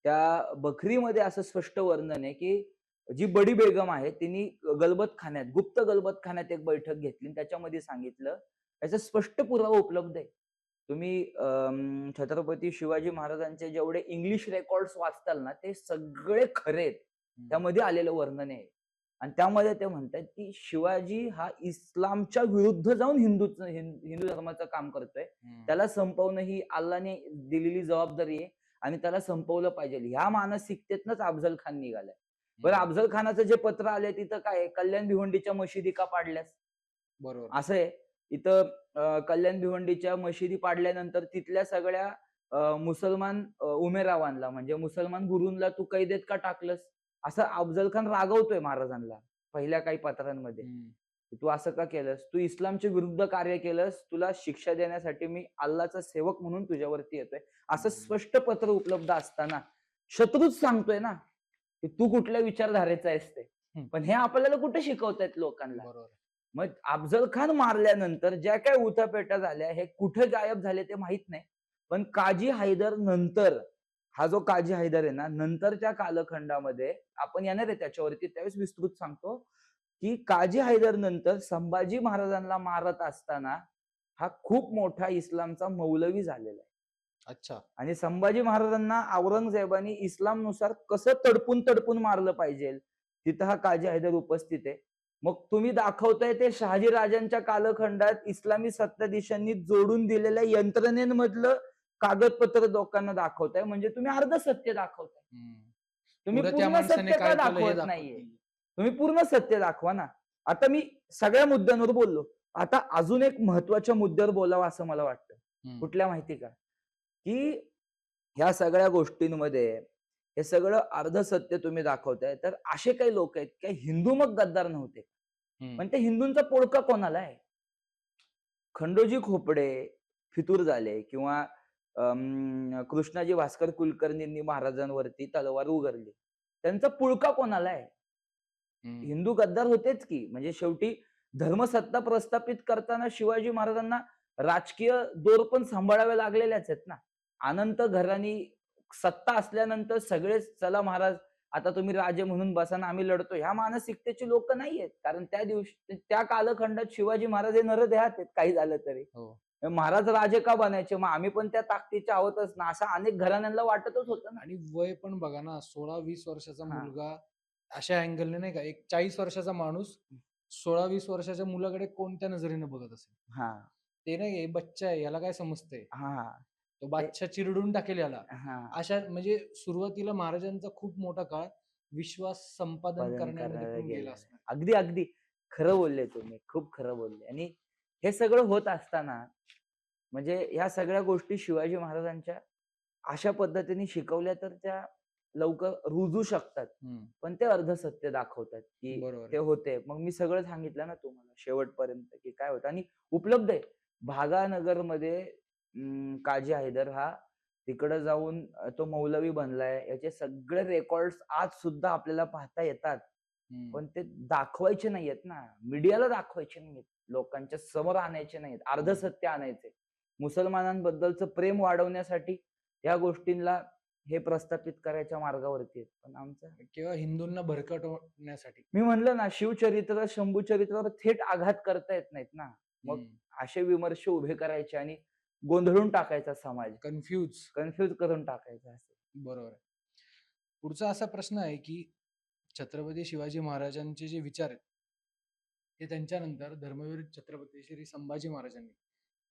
त्या बखरीमध्ये असं स्पष्ट वर्णन आहे, की जी बडी बेगम आहे तिने गलबतखान्यात, गुप्त गलबतखान्यात एक बैठक घेतली आणि त्याच्यामध्ये सांगितलं, याचा स्पष्ट पुरावा उपलब्ध आहे. तुम्ही छत्रपती शिवाजी महाराजांचे जेवढे इंग्लिश रेकॉर्ड्स वाचताल ना, ते सगळे खरे आहेत. त्यामध्ये आलेलं वर्णन आहे. आणि त्यामध्ये ते म्हणतात, की शिवाजी हा इस्लामच्या विरुद्ध जाऊन हिंदू धर्माचं काम करतोय. त्याला संपवणं ही अल्लाने दिलेली जबाबदारी आहे आणि त्याला संपवलं पाहिजे. ह्या मानसिकतेतनंच अफझल खान निघालाय. बरं, अफझल खानाचं जे पत्र आलंय तिथं काय आहे? कल्याण भिवंडीच्या मशिदी का पाडल्यास? बरोबर. असं आहे. इथं कल्याण भिवंडीच्या मशिदी पाडल्यानंतर तिथल्या सगळ्या मुसलमान उमेरावांना म्हणजे मुसलमान गुरूंना तू कैदेत का टाकलंस? असं अफझल खान रागवतोय महाराजांना पहिल्या काही पत्रांमध्ये. तू असं का केलंस? तू इस्लामच्या विरुद्ध कार्य केलंस. तुला शिक्षा देण्यासाठी मी अल्लाचा सेवक म्हणून तुझ्यावरती येतोय. असं स्पष्ट पत्र उपलब्ध असताना शत्रूच सांगतोय ना, की तू कुठल्या विचारधारेचा आहेस ते. पण हे आपल्याला कुठे शिकवतायत लोकांना? बरोबर. मग अफझल खान मारल्यानंतर ज्या काही उठापेटा झाल्या हे कुठे गायब झाले ते माहित नाही. पण काजी हैदर नंतर, हा जो काजी हैदर आहे ना, नंतरच्या कालखंडामध्ये आपण येणार आहे त्याच्यावरती, त्यावेळेस विस्तृत सांगतो, की काजी हैदर नंतर संभाजी महाराजांना मारत असताना हा खूप मोठा इस्लामचा मौलवी झालेला आहे. अच्छा. आणि संभाजी महाराजांना औरंगजेबाने इस्लामनुसार कसं तडपून मारलं पाहिजे, तिथं हा काजी हैदर उपस्थित आहे. मग तुम्ही दाखवताय ते शहाजी राजांच्या कालखंडात इस्लामी सत्ताधीशांनी जोडून दिलेल्या यंत्रणेमधलं कागदपत्र लोकांना दाखवताय, म्हणजे तुम्ही अर्ध सत्य दाखवताय. तुम्ही पुढे त्या पूर्ण माणसाने सत्य काय का केलं हे दाखवत नाहीये? तुम्ही पूर्ण सत्य दाखवा ना. आता मी सगळ्या मुद्द्यांवर बोललो. आता अजून एक महत्वाच्या मुद्द्यावर बोलावं असं मला वाटतं. कुठल्या माहिती का? की ह्या सगळ्या गोष्टींमध्ये हे सगळं अर्धसत्य तुम्ही दाखवताय, तर असे काही लोक आहेत की हिंदू मग गद्दार नव्हते. पण ते हिंदूंचा पोळका कोणाला आहे? खंडोजी खोपडे फितूर झाले किंवा कृष्णाजी भास्कर कुलकर्णींनी महाराजांवरती तलवार उगारली. त्यांचा पुळका कोणाला आहे? हिंदू गद्दार होतेच की. म्हणजे शेवटी धर्मसत्ता प्रस्थापित करताना शिवाजी महाराजांना राजकीय दोर पण सांभाळावे लागलेल्याच आहेत ना. अनंत घराणी सत्ता असल्यानंतर सगळेच चला महाराज आता तुम्ही राजे म्हणून बसा ना, आम्ही लढतो. ह्या मानसिकतेची लोक नाहीयेत. कारण त्या दिवशी त्या कालखंडात शिवाजी महाराज हे नरदेहात आहेत काही झालं तरी. महाराज राजे का बनायचे? मग आम्ही पण त्या ताकदीचे आहोतच ना, असं अनेक घराण्यांना वाटतच होतं ना. आणि वय पण बघा ना, 16-20 वर्षाचा हां. मुलगा अशा अँगलने नाही का, एक 40 वर्षाचा माणूस 16-20 वर्षाच्या मुलाकडे कोणत्या नजरेने बघत असेल? हां. ते नाही, हे बच्चा आहे, याला काय समजतंय? हां. तो बादशाह चिरडून टाकेल याला. हां. अशा म्हणजे सुरुवातीला महाराजांचा खूप मोठा काळ विश्वास संपादन उत्पादन करण्यामध्ये करायला पण गेला गेलेलं आहे. असणार. अगदी, अगदी खरं बोलले तुम्ही. खूप खरं बोलले. आणि हे सगळं होत असताना म्हणजे ह्या सगळ्या गोष्टी शिवाजी महाराजांच्या अशा पद्धतीने शिकवल्या तर त्या लवकर रुजू शकतात. पण ते अर्धसत्य दाखवतात, की बरोबर ते आहे. होते. मग मी सगळं सांगितलं ना तुम्हाला शेवटपर्यंत, की काय होतं आणि उपलब्ध आहे. भागानगरमध्ये काजी हैदर हा तिकडं जाऊन तो मौलवी बनलाय. याचे सगळे रेकॉर्ड्स आज सुद्धा आपल्याला पाहता येतात. पण ते दाखवायचे नाहीयेत ना. मीडियाला दाखवायचे नाहीयेत. लोकांच्या समोर आणायचे नाहीत. अर्धसत्य आणायचे. मुसलमानांबद्दलचं प्रेम वाढवण्यासाठी या गोष्टींना हे प्रस्थापित करायच्या मार्गावरती आहेत. पण आमचं किंवा हिंदूंना भरकटवण्यासाठी. मी म्हणलं ना, शिवचरित्र, शंभूचरित्रावर थेट आघात करता येत नाहीत ना. मग असे विमर्श उभे करायचे आणि गोंधळून टाकायचा समाज. कन्फ्यूज. कन्फ्यूज करून टाकायचा असं. बरोबर आहे. पुढचा असा प्रश्न आहे की छत्रपती शिवाजी महाराजांचे जे विचार आहेत ते त्यांच्यानंतर धर्मवीर छत्रपती श्री संभाजी महाराजांनी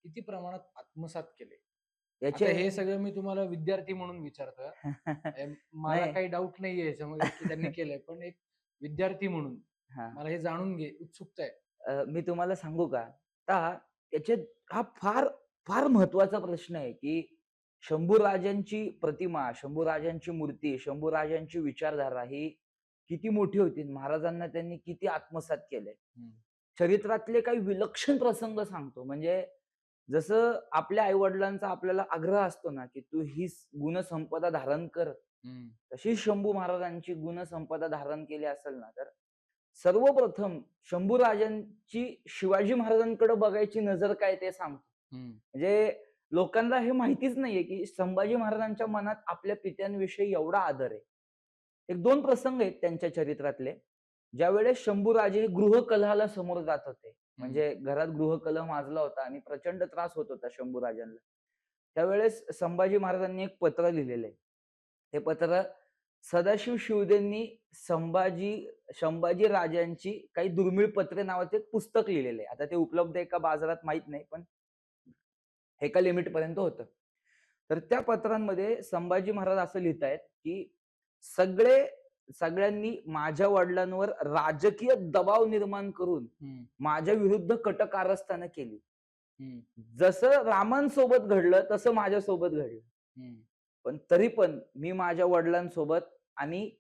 किती प्रमाणात आत्मसात केले. आता याचे हे सगळं मी तुम्हाला विद्यार्थी म्हणून विचारतोय. मला नाही. काही डाऊट नाहीये याच्यामध्ये की त्यांनी केलंय, पण एक विद्यार्थी म्हणून हा, मला हे जाणून उत्सुकता आहे. मी तुम्हाला सांगू का? आता याचे हा फार फार महत्वाचा प्रश्न आहे, की शंभूराजांची प्रतिमा, शंभूराजांची मूर्ती, शंभूराजांची विचारधारा ही किती मोठी होती. महाराजांना त्यांनी किती आत्मसात केलंय. हम्म, चरित्रातले काही विलक्षण प्रसंग सांगतो. म्हणजे जसं आपल्या आई-वडिलांचा आपल्याला आग्रह असतो ना, की तू ही गुणसंपदा धारण कर. हम्म, तशी शंभू महाराजांची गुणसंपदा धारण केली असेल ना, तर सर्वप्रथम शंभूराजांची शिवाजी महाराजांकडे बघायची नजर काय ते सांगतो. हम्म, म्हणजे लोकांना हे माहितीच नाहीये, की संभाजी महाराजांच्या मनात आपल्या पित्यांविषयी एवढा आदर आहे. एक 2 प्रसंग आहेत त्यांच्या चरित्रातले. ज्यावेळेस शंभूराजे गृहकलहाला समोर जात होते. म्हणजे घरात गृहकलह माजला होता आणि प्रचंड त्रास होत होता शंभूराजांना. त्यावेळेस संभाजी महाराजांनी एक पत्र लिहिलेलं आहे. ते पत्र सदाशिव शिवदेंनी संभाजी संभाजी राजांची काही दुर्मिळ पत्रे नावाचं एक पुस्तक लिहिलेलं आहे. आता ते उपलब्ध आहे का बाजारात माहित नाही, पण एका लिमिट पर्यंत होतं. तर त्या पत्रांमध्ये संभाजी महाराज असं लिहितायत, की सगळे सगळ्यांनी माझ्या वडिलांवर राजकीय दबाव निर्माण करून हम्म, माझ्या विरुद्ध कट कारस्थानं केली. हम्म, जसं रामांसोबत घडलं तसं माझ्यासोबत घडलं. हम्म, पण तरी पण मी माझ्या वडिलांसोबत आणि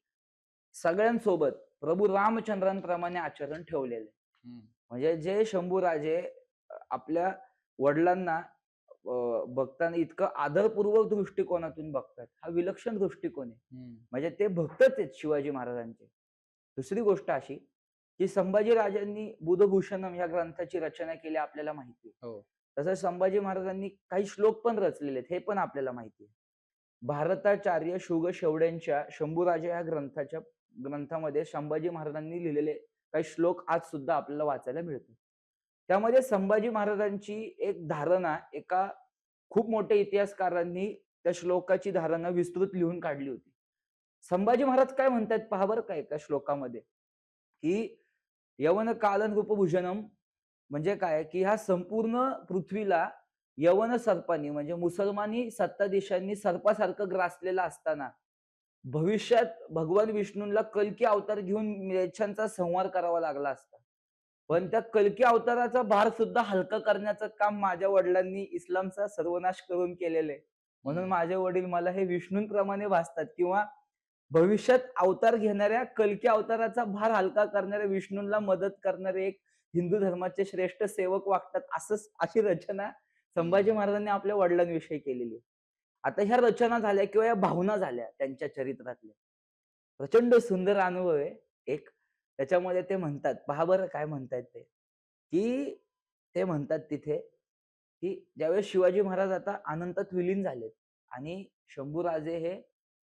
सगळ्यांसोबत प्रभू रामचंद्रांप्रमाणे आचरण ठेवलेलं आहे. हम्म, म्हणजे जे शंभूराजे आपल्या वडिलांना बघताना इतकं आदरपूर्वक दृष्टिकोनातून बघतात. हा विलक्षण दृष्टिकोन आहे. हम्म, म्हणजे ते भक्तच आहेत शिवाजी महाराजांचे. दुसरी गोष्ट अशी, की संभाजी राजांनी बुधभूषणम या ग्रंथाची रचना केली आपल्याला माहिती आहे. हो. तसंच संभाजी महाराजांनी काही श्लोक पण रचलेले आहेत, हे पण आपल्याला माहिती आहे. भारताचार्य शुग शेवड्यांच्या शंभूराजा या ग्रंथामध्ये संभाजी महाराजांनी लिहिलेले काही श्लोक आज सुद्धा आपल्याला वाचायला मिळतात. त्यामध्ये संभाजी महाराजांची एक धारणा एका खूप मोठ्या इतिहासकारांनी त्या श्लोकाची धारणा विस्तृत लिहून काढली होती. संभाजी महाराज काय म्हणतात पहा बरं का एका श्लोकामध्ये, की यवन कालन रूपभूषणम म्हणजे काय, की ह्या संपूर्ण पृथ्वीला यवन सर्पांनी म्हणजे मुसलमानी सत्ताधीशांनी सर्पासारखं ग्रासलेलं असताना भविष्यात भगवान विष्णूंना कल्की अवतार घेऊन म्लेच्छांचा संहार करावा लागला असता. पण त्या कल्की अवताराचा भार सुद्धा हलका करण्याचं काम माझ्या वडिलांनी इस्लामचा सर्वनाश करून केलेलं आहे. म्हणून हम्म, माझे वडील मला हे विष्णूंप्रमाणे भासतात किंवा भविष्यात अवतार घेणाऱ्या कल्की अवताराचा भार हलका करणाऱ्या विष्णूंना मदत करणारे एक हिंदू धर्माचे श्रेष्ठ सेवक वागतात. अशी रचना संभाजी महाराजांनी आपल्या वडिलांविषयी केलेली आहे. आता ह्या रचना झाल्या किंवा या भावना झाल्या त्यांच्या चरित्रातल्या. प्रचंड सुंदर अनुभव आहे एक. त्याच्यामध्ये ते म्हणतात, पहा बरं काय म्हणतायत ते, की ते म्हणतात तिथे, की ज्यावेळेस शिवाजी महाराज आता अनंतात विलीन झालेत आणि शंभूराजे हे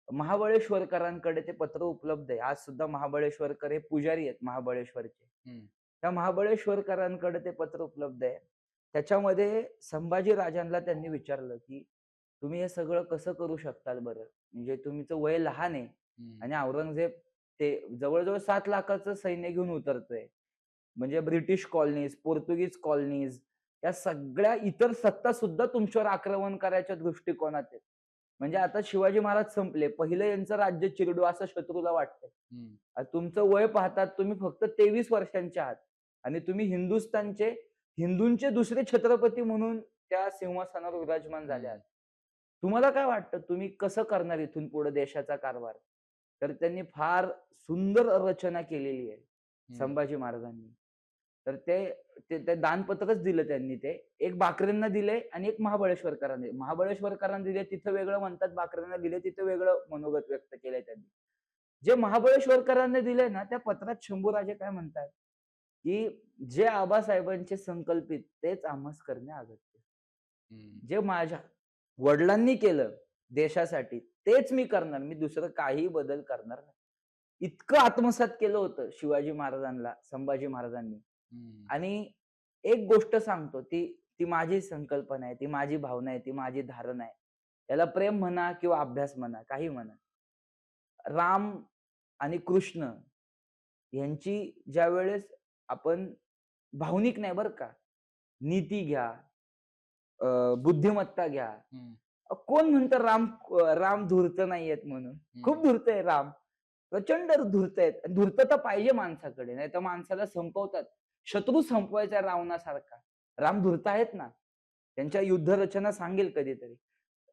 महाबळेश्वरकरांकडे ते पत्र उपलब्ध आहे. आज सुद्धा महाबळेश्वरकर हे पुजारी आहेत महाबळेश्वरचे. हम्म, त्या महाबळेश्वरकरांकडे ते पत्र उपलब्ध आहे. त्याच्यामध्ये संभाजी राजांना त्यांनी विचारलं, की तुम्ही हे सगळं कसं करू शकताल बरं? म्हणजे तुमचं वय लहान आहे हम्म, आणि औरंगजेब ते जवळ-जवळ 7 लाखाचं सैन्य घेऊन उतरतोय. म्हणजे ब्रिटिश कॉलनीज, पोर्तुगीज कॉलनीज या सगळ्या इतर सत्ता सुद्धा तुमच्यावर आक्रमण करायच्या दृष्टिकोनात आहेत. म्हणजे आता शिवाजी महाराज संपले. पहिलं यांचं राज्य चिरडू असं शत्रूला वाटतंय. हम्म, तुमचं वय पाहतात तुम्ही फक्त 23 वर्षांचे आहात आणि तुम्ही हिंदूंचे दुसरे छत्रपती म्हणून त्या सिंहासनावर विराजमान झाले आहात. तुम्हाला काय वाटतं तुम्ही कसं करणार इथून पुढे देशाचा कारभार? तर त्यांनी फार सुंदर रचना केलेली आहे संभाजी महाराजांनी. तर ते दानपत्रच दिलं त्यांनी ते. एक बाकरेंना दिले आणि एक महाबळेश्वरकरांना दिले तिथं वेगळं म्हणतात, बाकऱ्यांना दिले तिथं वेगळं मनोगत व्यक्त केलंय त्यांनी. जे महाबळेश्वरकरांनी दिलंय ना त्या पत्रात शंभूराजे काय म्हणतात, की जे आबासाहेबांचे संकल्पित तेच आम्हास करणे अगत्य. हम्म, जे माझ्या वडिलांनी केलं देशासाठी तेच मी करणार. मी दुसरं काही बदल करणार नाही. इतकं आत्मसात केलं होतं शिवाजी महाराजांना, संभाजी महाराजांनी. हम्म, आणि एक गोष्ट सांगतो ती ती माझी संकल्पना आहे, ती माझी भावना आहे, ती माझी धारणा आहे. त्याला प्रेम म्हणा किंवा अभ्यास म्हणा, काही म्हणा. राम आणि कृष्ण यांची ज्यावेळेस आपण भावनिक नाही बरं का, नीती घ्या, बुद्धिमत्ता घ्या. हम्म, कोण म्हणतं राम धूर्त नाहीयेत म्हणून? खूप धूर्त आहे राम. प्रचंड धूर्त आहेत. धूर्तता पाहिजे माणसाकडे, नाहीतर माणसाला संपवतात. शत्रू संपवायचा रावणासारखा. राम धूर्त आहेत ना. त्यांच्या युद्धरचना सांगेल कधीतरी.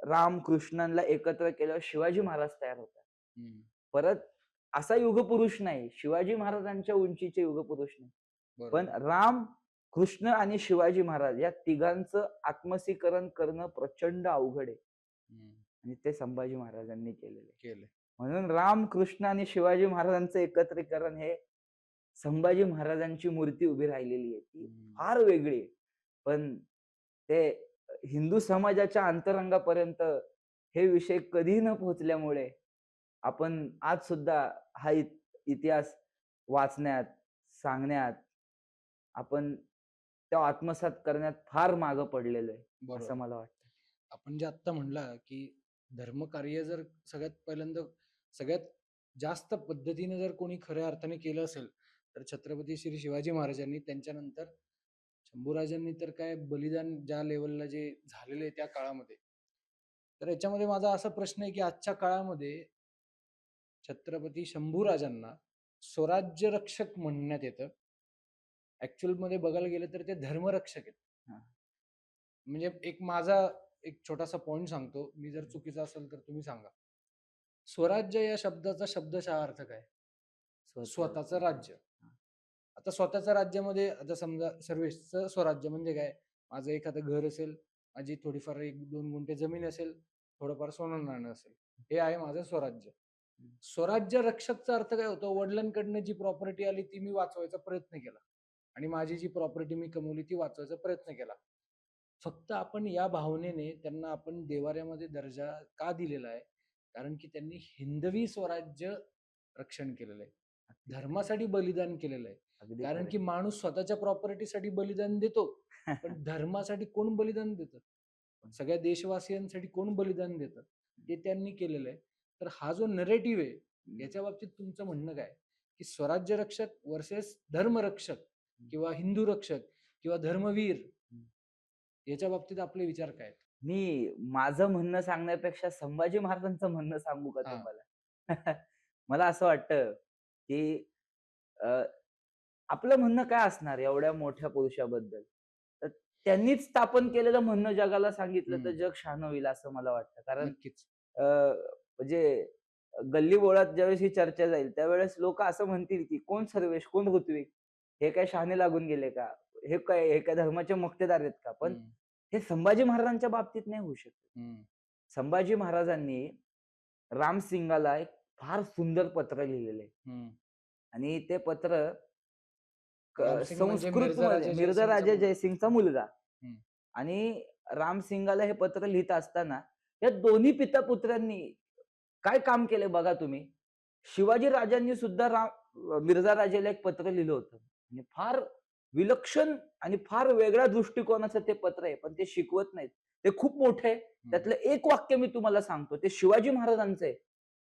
राम कृष्णांना एकत्र केल्यावर शिवाजी महाराज तयार होतात. हम्म, परत असा युगपुरुष नाही, शिवाजी महाराजांच्या उंचीचे युगपुरुष नाही. पण बरोबर. राम, कृष्ण आणि शिवाजी महाराज या तिघांचं आत्मसीकरण करणं प्रचंड अवघड आहे. हम्म, आणि ते संभाजी महाराजांनी केलेलं आहे. केले. म्हणून राम, कृष्ण आणि शिवाजी महाराजांचं एकत्रीकरण हे संभाजी महाराजांची मूर्ती उभी राहिलेली आहे. ती फार वेगळी आहे. पण ते हिंदू समाजाच्या अंतरंगापर्यंत हे विषय कधी न पोहोचल्यामुळे आपण आज सुद्धा हा इतिहास वाचण्यात, सांगण्यात, आपण तो आत्मसात करण्यात फार मागे पडलेलो आहे, बरोबर. असं मला वाटतं. आपण जे आत्ता म्हणला की धर्मकार्य जर सगळ्यात पहिल्यांदा सगळ्यात जास्त पद्धतीने जर कोणी खऱ्या अर्थाने केलं असेल तर छत्रपती श्री शिवाजी महाराजांनी. त्यांच्यानंतर शंभूराजांनी तर काय बलिदान ज्या लेवलला जे झालेलं आहे त्या काळामध्ये. तर याच्यामध्ये माझा असा प्रश्न आहे की आजच्या काळामध्ये छत्रपती शंभूराजांना स्वराज्य रक्षक म्हणण्यात येतं. ऍक्च्युअल मध्ये बघायला गेलं तर ते धर्मरक्षक आहेत. हां. म्हणजे एक माझा एक छोटासा पॉइंट सांगतो. मी जर चुकीचा असेल तर तुम्ही सांगा. स्वराज्य या शब्दाचा शब्दशः अर्थ काय? स्वतःचं राज्य. हां. आता स्वतःच्या राज्यामध्ये आता समजा सर्वेचं स्वराज्य म्हणजे काय? माझं एखादं घर असेल, माझी थोडीफार 1-2 गुंठे जमीन असेल, थोडंफार सोनं नाणं असेल. हे आहे माझं स्वराज्य. स्वराज्य रक्षकचा अर्थ काय होतो? वडिलांकडनं जी प्रॉपर्टी आली ती मी वाचवायचा प्रयत्न केला आणि माझी जी प्रॉपर्टी मी कमवली ती वाचवायचा प्रयत्न केला. फक्त आपण या भावनेने त्यांना आपण देवाऱ्यामध्ये दर्जा का दिलेला आहे? कारण की त्यांनी हिंदवी स्वराज्य रक्षण केलेलं आहे. धर्मासाठी बलिदान केलेलं आहे. अगदी कारण खरं की माणूस स्वतःच्या प्रॉपर्टीसाठी बलिदान देतो, आहे. पण धर्मासाठी कोण बलिदान देतं? सगळ्या देशवासियांसाठी कोण बलिदान देतं? ते त्यांनी केलेलं आहे. तर हा जो नरेटिव्ह आहे, याच्या बाबतीत तुमचं म्हणणं काय? की स्वराज्य रक्षक वर्सेस धर्मरक्षक किंवा हिंदू रक्षक किंवा धर्मवीर याच्या बाबतीत आपले विचार काय आहेत? मी माझं म्हणणं सांगण्यापेक्षा संभाजी महाराजांचं म्हणणं सांगू का हां. तुम्हाला? मला असं वाटतं, की अ, आपलं म्हणणं काय असणार एवढ्या मोठ्या पुरुषाबद्दल? तर त्यांनीच स्थापन केलेलं म्हणणं जगाला सांगितलं तर जग शहाणं होईल असं मला वाटतं. कारण नक्कीच. म्हणजे गल्लीबोळात ज्यावेळेस ही चर्चा जाईल, त्यावेळेस लोकं असं म्हणतील, की "कोण सर्वेश? कोण ऋत्विक? हे काय शहाणे लागून गेले का? हे काय धर्माचे मक्तेदार आहेत का?" पण हं, हे संभाजी महाराजांच्या बाबतीत नाही होऊ शकत. हं, संभाजी महाराजांनी रामसिंगाला एक फार सुंदर पत्र लिहिलेलं आहे हं. आणि ते पत्र रामसिंग म्हणजे मिर्झा संस्कृतमध्ये राजा मिर्झा जयसिंगचा राजा मुलगा. जयसिंगचा मुलगा. हं, आणि रामसिंगाला हे पत्र लिहित असताना या दोन्ही पिता-पुत्रांनी काय काम केले बघा तुम्ही. शिवाजी राजांनी सुद्धा मिर्झा राजाला एक पत्र लिहिलं होतं आणि फार विलक्षण आणि फार वेगळ्या दृष्टिकोनाचं ते पत्र आहे. पण ते शिकवत नाहीत. ते खूप मोठं आहे. त्यातलं एक वाक्य मी तुम्हाला सांगतो. ते शिवाजी महाराजांचं आहे.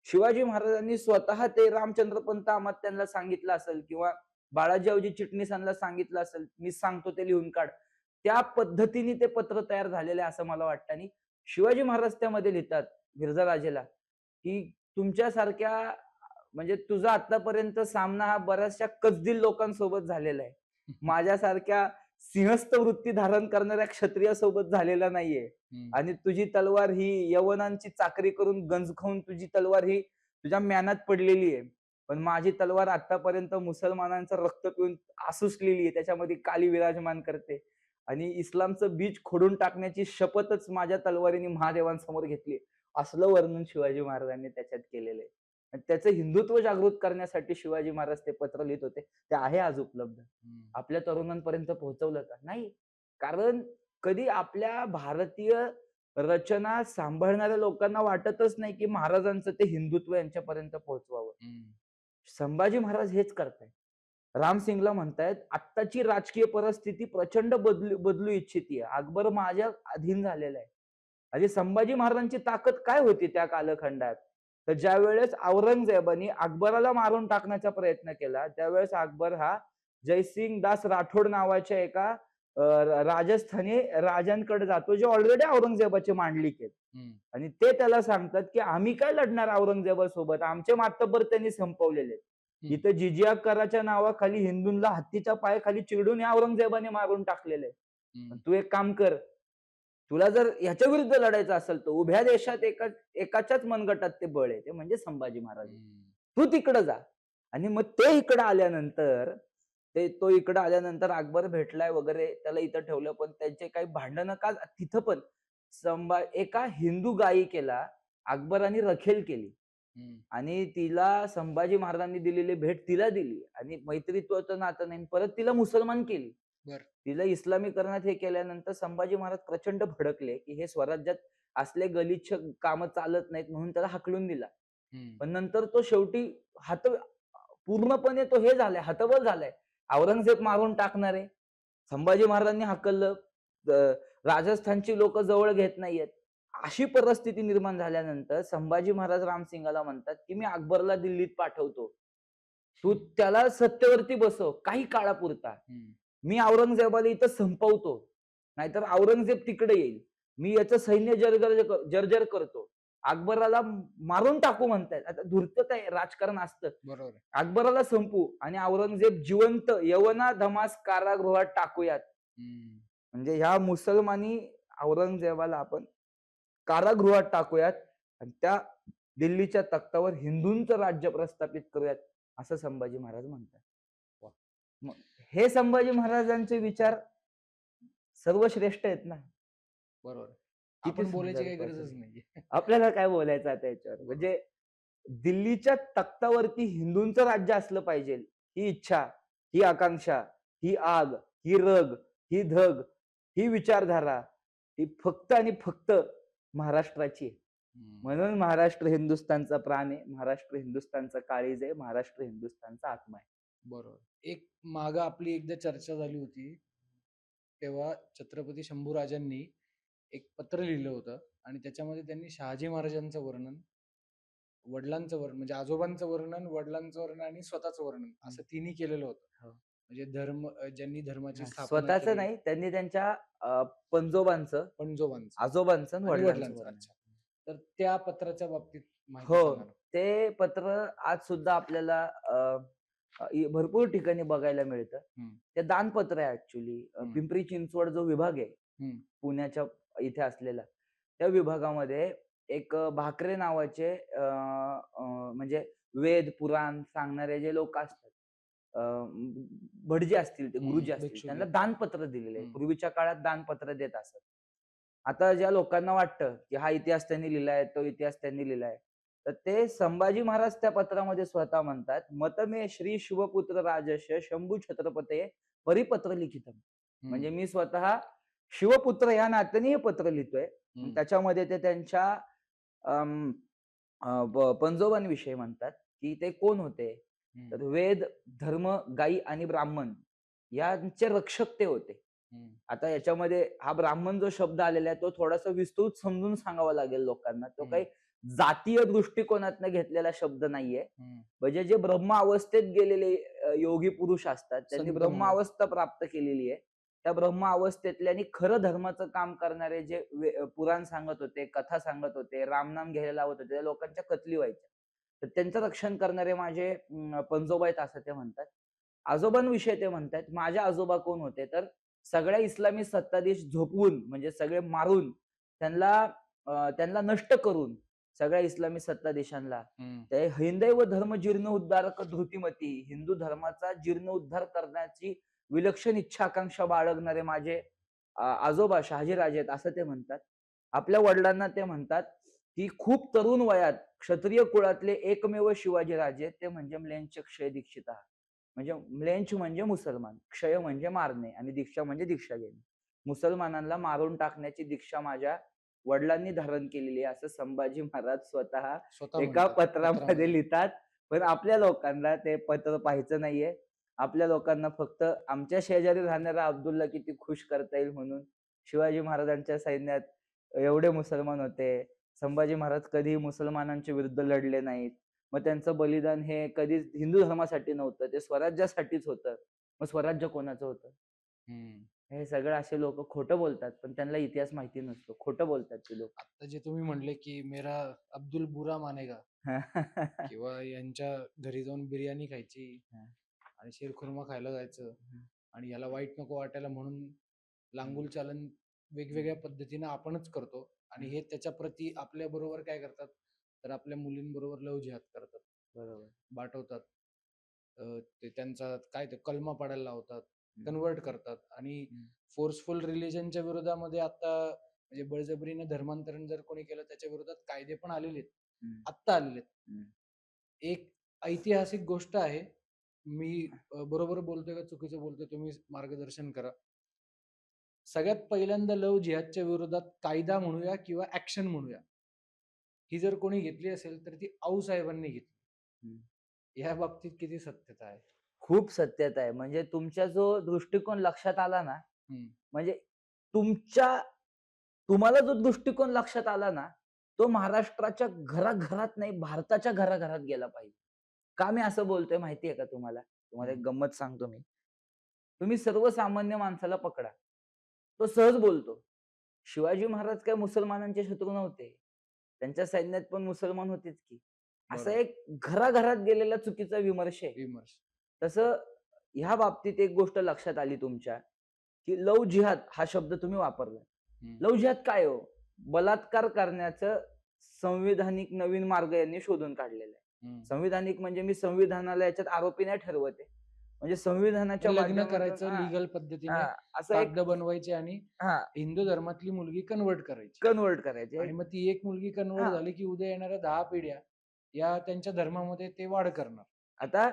शिवाजी महाराजांनी स्वतः ते रामचंद्रपंत अमात्यांना सांगितलं असेल किंवा बाळाजीरावजी चिटणीसांना सांगितलं असेल, मी सांगतो ते लिहून काढ. त्या पद्धतीने ते पत्र तयार झालेलं आहे असं मला वाटतं आणि शिवाजी महाराज त्यामध्ये लिहितात मिर्झा राजेला, की तुमच्यासारख्या म्हणजे तुझा आतापर्यंत सामना हा बऱ्याचशा कजदिल लोकांसोबत झालेला आहे. माझ्यासारख्या सिंहस्थ वृत्ती धारण करणाऱ्या क्षत्रियासोबत झालेला नाहीये. हं, आणि तुझी तलवार ही यवनांची चाकरी करून गंज खाऊन तुझी तलवार ही तुझ्या म्यानात पडलेली आहे. पण माझी तलवार आतापर्यंत मुसलमानांचं रक्त पिऊन आसुसलेली आहे. त्याच्यामध्ये काली विराजमान करते. आणि इस्लामचं बीज खोडून टाकण्याची शपथच माझ्या तलवारीने महादेवांसमोर घेतली. असलं वर्णन शिवाजी महाराजांनी त्याच्यात केलेलं आहे. आणि त्याचं हिंदुत्व जागृत करण्यासाठी शिवाजी महाराज ते पत्र लिहित होते. ते आहे आज उपलब्ध. हं. आपल्या तरुणांपर्यंत पोहोचवलं का? नाही. कारण कधी आपल्या भारतीय रचना सांभाळणाऱ्या लोकांना वाटतच नाही, की महाराजांचं ते हिंदुत्व यांच्यापर्यंत पोहोचवावं. हं, संभाजी महाराज हेच करतायत. रामसिंगला म्हणतायत, "आत्ताची राजकीय परिस्थिती प्रचंड बदलू इच्छितीये. अकबर माझ्या अधीन झालेला आहे." आणि संभाजी महाराजांची ताकद काय होती त्या कालखंडात? तर ज्या वेळेस औरंगजेबाने अकबराला मारून टाकण्याचा प्रयत्न केला, त्यावेळेस अकबर हा जयसिंग दास राठोड नावाच्या एका राजस्थानी राजांकडे जातो, जे ऑलरेडी औरंगजेबाचे मांडलिक आहेत. हम्म. आणि ते त्याला सांगतात, की आम्ही काय लढणार औरंगजेबासोबत, आमचे मातब्बर त्यांनी संपवलेले आहेत. हम्म. इथं जिजिया कराच्या नावाखाली हिंदूंना हत्तीच्या पायाखाली चिरडून या औरंगजेबाने मारून टाकलेले. हम्म. तू एक काम कर, तुला जर ह्याच्या विरुद्ध लढायचं असेल तर उभ्या देशात एकाच्याच मनगटात ते बळ आहे, ते म्हणजे संभाजी महाराज. हम्म. तू तिकडं जा. आणि मग ते इकडं आल्यानंतर तो इकडं आल्यानंतर अकबर भेटलाय वगैरे, त्याला इथं ठेवलं, पण त्यांचे काही भांडणं का तिथं पण एका हिंदू गायिकेला अकबराने रखेल केली हम्म. आणि तिला संभाजी महाराजांनी दिलेली भेट तिला दिली आणि मैत्रीत्वाचं नातं नाही, परत तिला मुसलमान केली. बर. तिला इस्लामीकरणात हे केल्यानंतर संभाजी महाराज प्रचंड भडकले, की हे स्वराज्यात असले गलिच्छ कामं चालत नाहीत, म्हणून त्याला हाकलून दिला. हम्म. पण नंतर तो शेवटी पूर्णपणे तो हे झालाय, हतबल झालाय. औरंगजेब मारून टाकणार आहे. संभाजी महाराजांनी हाकललं. राजस्थानची लोक जवळ घेत नाहीयेत. अशी परिस्थिती निर्माण झाल्यानंतर संभाजी महाराज रामसिंगाला म्हणतात, की मी अकबरला दिल्लीत पाठवतो. तू त्याला सत्तेवरती बसव काही काळापुरता. हम्म. मी औरंगजेबाला इथं संपवतो. नाहीतर औरंगजेब तिकडे येईल. मी याचं सैन्य जर्जर करतो. अकबराला मारून टाकू म्हणतायत. आता धूर्तता आहे, राजकारण असतं. बरोबर आहे. अकबराला संपू आणि औरंगजेब जिवंत यवना धमास कारागृहात टाकूयात. हम्म. म्हणजे ह्या मुसलमानी औरंगजेबाला आपण कारागृहात टाकूयात आणि त्या दिल्लीच्या तख्तावर हिंदूंचं राज्य प्रस्थापित करूयात, असं संभाजी महाराज म्हणतात. वा. मग हे संभाजी महाराजांचे विचार सर्वश्रेष्ठ आहेत ना. बरोबर आहे. किती आपण बोलायची सुंदर काही पद्धत. गरजच नाहीये. आपल्याला काय बोलायचं आता याच्यावर, म्हणजे दिल्लीच्या तख्तावरती हिंदूंचं राज्य असलं पाहिजे, ही इच्छा, ही आकांक्षा, ही आग, ही रग, ही धग, ही विचारधारा, ही फक्त आणि फक्त महाराष्ट्राची आहे. हम्म. म्हणून महाराष्ट्र हिंदुस्थानचा प्राण आहे, महाराष्ट्र हिंदुस्थानचा काळीज आहे, महाराष्ट्र हिंदुस्थानचा आत्मा आहे. बरोबर. एक मागं आपली एकदा चर्चा झाली होती, तेव्हा छत्रपती शंभूराजांनी एक पत्र लिहिलं होतं आणि त्याच्यामध्ये त्यांनी शहाजी महाराजांचं वर्णन, वडिलांचं वर्णन म्हणजे आजोबांचं वर्णन, वडिलांचं वर्णन आणि स्वतःचं वर्णन असं तिन्ही केलेलं होतं. हो. म्हणजे ज्यांनी धर्माची स्थापना स्वतःच केली, नाही, त्यांनी त्यांच्या पंजोबांचं, पणजोबांचं आजोबांचं आणि आणि वडिलांचं वडिलांचं. वर्णन. अच्छा. तर त्या पत्राच्या बाबतीत माहिती हो, सांगा ना. ते पत्र आज सुद्धा आपल्याला भरपूर ठिकाणी बघायला मिळतं. हम्म. ते दानपत्र आहे ऍक्च्युली. पिंपरी चिंचवड जो विभाग आहे हम्म. पुण्याच्या इथे असलेला, त्या विभागामध्ये एक भाकरे नावाचे म्हणजे वेद पुराण सांगणारे जे लोक असतात, भटजी असतील, ते गुरुजी असतील, भिक्षुक त्यांना आहेत. दानपत्र दिलेले आहे. हम्म. पूर्वीच्या काळात दानपत्र देत असत. आता ज्या लोकांना वाटतं की हा इतिहास त्यांनी लिहिलाय, तो इतिहास त्यांनी लिहिलाय, तर ते संभाजी महाराज त्या पत्रामध्ये स्वतः म्हणतात, मतमे श्री शिवपुत्र राजस्य शंभू छत्रपते परिपत्र लिखितम. म्हणजे मी स्वतः शिवपुत्र या नात्याने हे पत्र लिहितोय. त्याच्यामध्ये ते त्यांच्या पंजोबांविषयी म्हणतात, की ते कोण होते, तर वेद, धर्म, गायी आणि ब्राह्मण यांचे रक्षक ते होते. आता याच्यामध्ये हा ब्राह्मण जो शब्द आलेला आहे तो थोडासा विस्तृत समजून सांगावा लागेल लोकांना. तो काही जातीय दृष्टिकोनातनं घेतलेला शब्द नाहीये. म्हणजे जे ब्रह्म अवस्थेत गेलेले योगी पुरुष असतात, त्यांनी संत ब्रह्म म्हणा. अवस्था प्राप्त केलेली आहे. त्या ब्रह्म अवस्थेतले आणि खरं धर्माचं काम करणारे जे पुराण सांगत होते, कथा सांगत होते, रामनाम घ्यायला लावत होते, त्या लोकांच्या कत्ली व्हायच्या. तर त्यांचं रक्षण करणारे माझे पंजोबा आहेत असं ते म्हणतात. आजोबांविषयी ते म्हणतात, माझे आजोबा कोण होते, तर सगळ्या इस्लामी सत्ताधीश झोपवून, म्हणजे सगळे मारून, त्यांना नष्ट करून, सगळ्या इस्लामी सत्ताधीशांना ते हिंदैव धर्म जीर्ण उद्धारक धृतिमती, हिंदू धर्माचा जीर्ण उद्धार करण्याची विलक्षण इच्छा आकांक्षा बाळगणारे माझे आजोबा शहाजीराजे आहेत असं ते म्हणतात. आपल्या वडिलांना ते म्हणतात की खूप तरुण वयात क्षत्रिय कुळातले एकमेव शिवाजीराजे, ते म्हणजे म्लेंछ क्षय दीक्षिता. म्हणजे म्लेंछ म्हणजे मुसलमान, क्षय म्हणजे मारणे आणि दीक्षा म्हणजे दीक्षा घेणे. मुसलमानांना मारून टाकण्याची दीक्षा माझ्या वडिलांनी धारण केलेली आहे असं संभाजी महाराज स्वतः एका पत्रामध्ये लिहितात. पण आपल्या लोकांना ते पत्र पाहायचं नाहीये. आपल्या लोकांना फक्त आमच्या शेजारी राहणारा अब्दुल्ला किती खुश करता येईल म्हणून शिवाजी महाराजांच्या सैन्यात एवढे मुसलमान होते, संभाजी महाराज कधीही मुसलमानांच्या विरुद्ध लढले नाहीत. मग त्यांचं बलिदान हे कधीच हिंदू धर्मासाठी नव्हतं, ते स्वराज्यासाठीच होतं. मग स्वराज्य कोणाचं होतं? हम्म. हे सगळं असे लोक खोटं बोलतात, पण त्यांना इतिहास माहिती नसतो. खोटं बोलतात ते लोक. आता जे तुम्ही म्हणले की मेरा अब्दुल बुरा मानेगा, किंवा यांच्या घरी जाऊन बिर्याणी खायची आणि शिरखुर्मा खायला जायचं आणि याला वाईट नको वाटायला म्हणून लांगुल चालन वेगवेगळ्या पद्धतीने आपणच करतो आणि हे त्याच्या प्रती आपल्या बरोबर काय करतात, तर आपल्या मुलींबरोबर लव जिहाद करतात, बरोबर. बाटवतात. ते त्यांचा काय ते कलमा पाडायला लावतात, कन्वर्ट करतात आणि फोर्सफुल रिलिजनच्या विरोधामध्ये आता म्हणजे बळजबरीने धर्मांतरण जर कोणी केलं त्याच्या विरोधात कायदे पण आलेले आहेत, आत्ता आलेले आहेत. एक ऐतिहासिक गोष्ट आहे. मी बरोबर बोलतोय का चुकीचं बोलतोय तुम्ही मार्गदर्शन करा. सगळ्यात पहिल्यांदा लव जिहादच्या विरोधात कायदा म्हणूया किंवा ऍक्शन म्हणूया, ही जर कोणी घेतली असेल तर ती आऊसाहेबांनी घेतली. या बाबतीत किती सत्यता आहे? खूप सत्यता आहे. म्हणजे तुमचा जो दृष्टिकोन लक्षात आला ना, म्हणजे तुम्हाला जो दृष्टिकोन लक्षात आला ना, तो महाराष्ट्राच्या घराघरात नाही, भारताच्या घराघरात गेला पाहिजे. का मी असं बोलतोय माहितीये का तुम्हाला? तुम्हाला एक गंमत सांगतो मी. तुम्ही सर्वसामान्य माणसाला पकडा. तो सहज बोलतो. शिवाजी महाराज काय मुसलमानांचे शत्रू नव्हते. त्यांच्या सैन्यात पण मुसलमान होतेच की. असा बरोबर. एक घराघरात गेलेला चुकीचा विमर्श आहे. विमर्श. तसं ह्या बाबतीत एक गोष्ट लक्षात आली तुमच्या, की लव्ह जिहाद हा शब्द तुम्ही वापरला. लव्ह जिहाद काय हो? बलात्कार करण्याचं संविधानिक नवीन मार्ग यांनी शोधून काढलेला आहे. संविधानिक म्हणजे मी संविधानाला याच्यात आरोपी नाही ठरवत आहे. म्हणजे संविधानाच्या लग्न माध्यमातून करायचं लीगल पद्धतीने, असं एक कागद बनवायचे आणि हिंदू धर्मातली मुलगी कन्वर्ट करायची कन्वर्ट करायचे. आणि मग ती एक मुलगी कन्वर्ट झाली की उद्या येणाऱ्या 10 पिढ्या या त्यांच्या धर्मामध्ये ते वाढ करणार. आता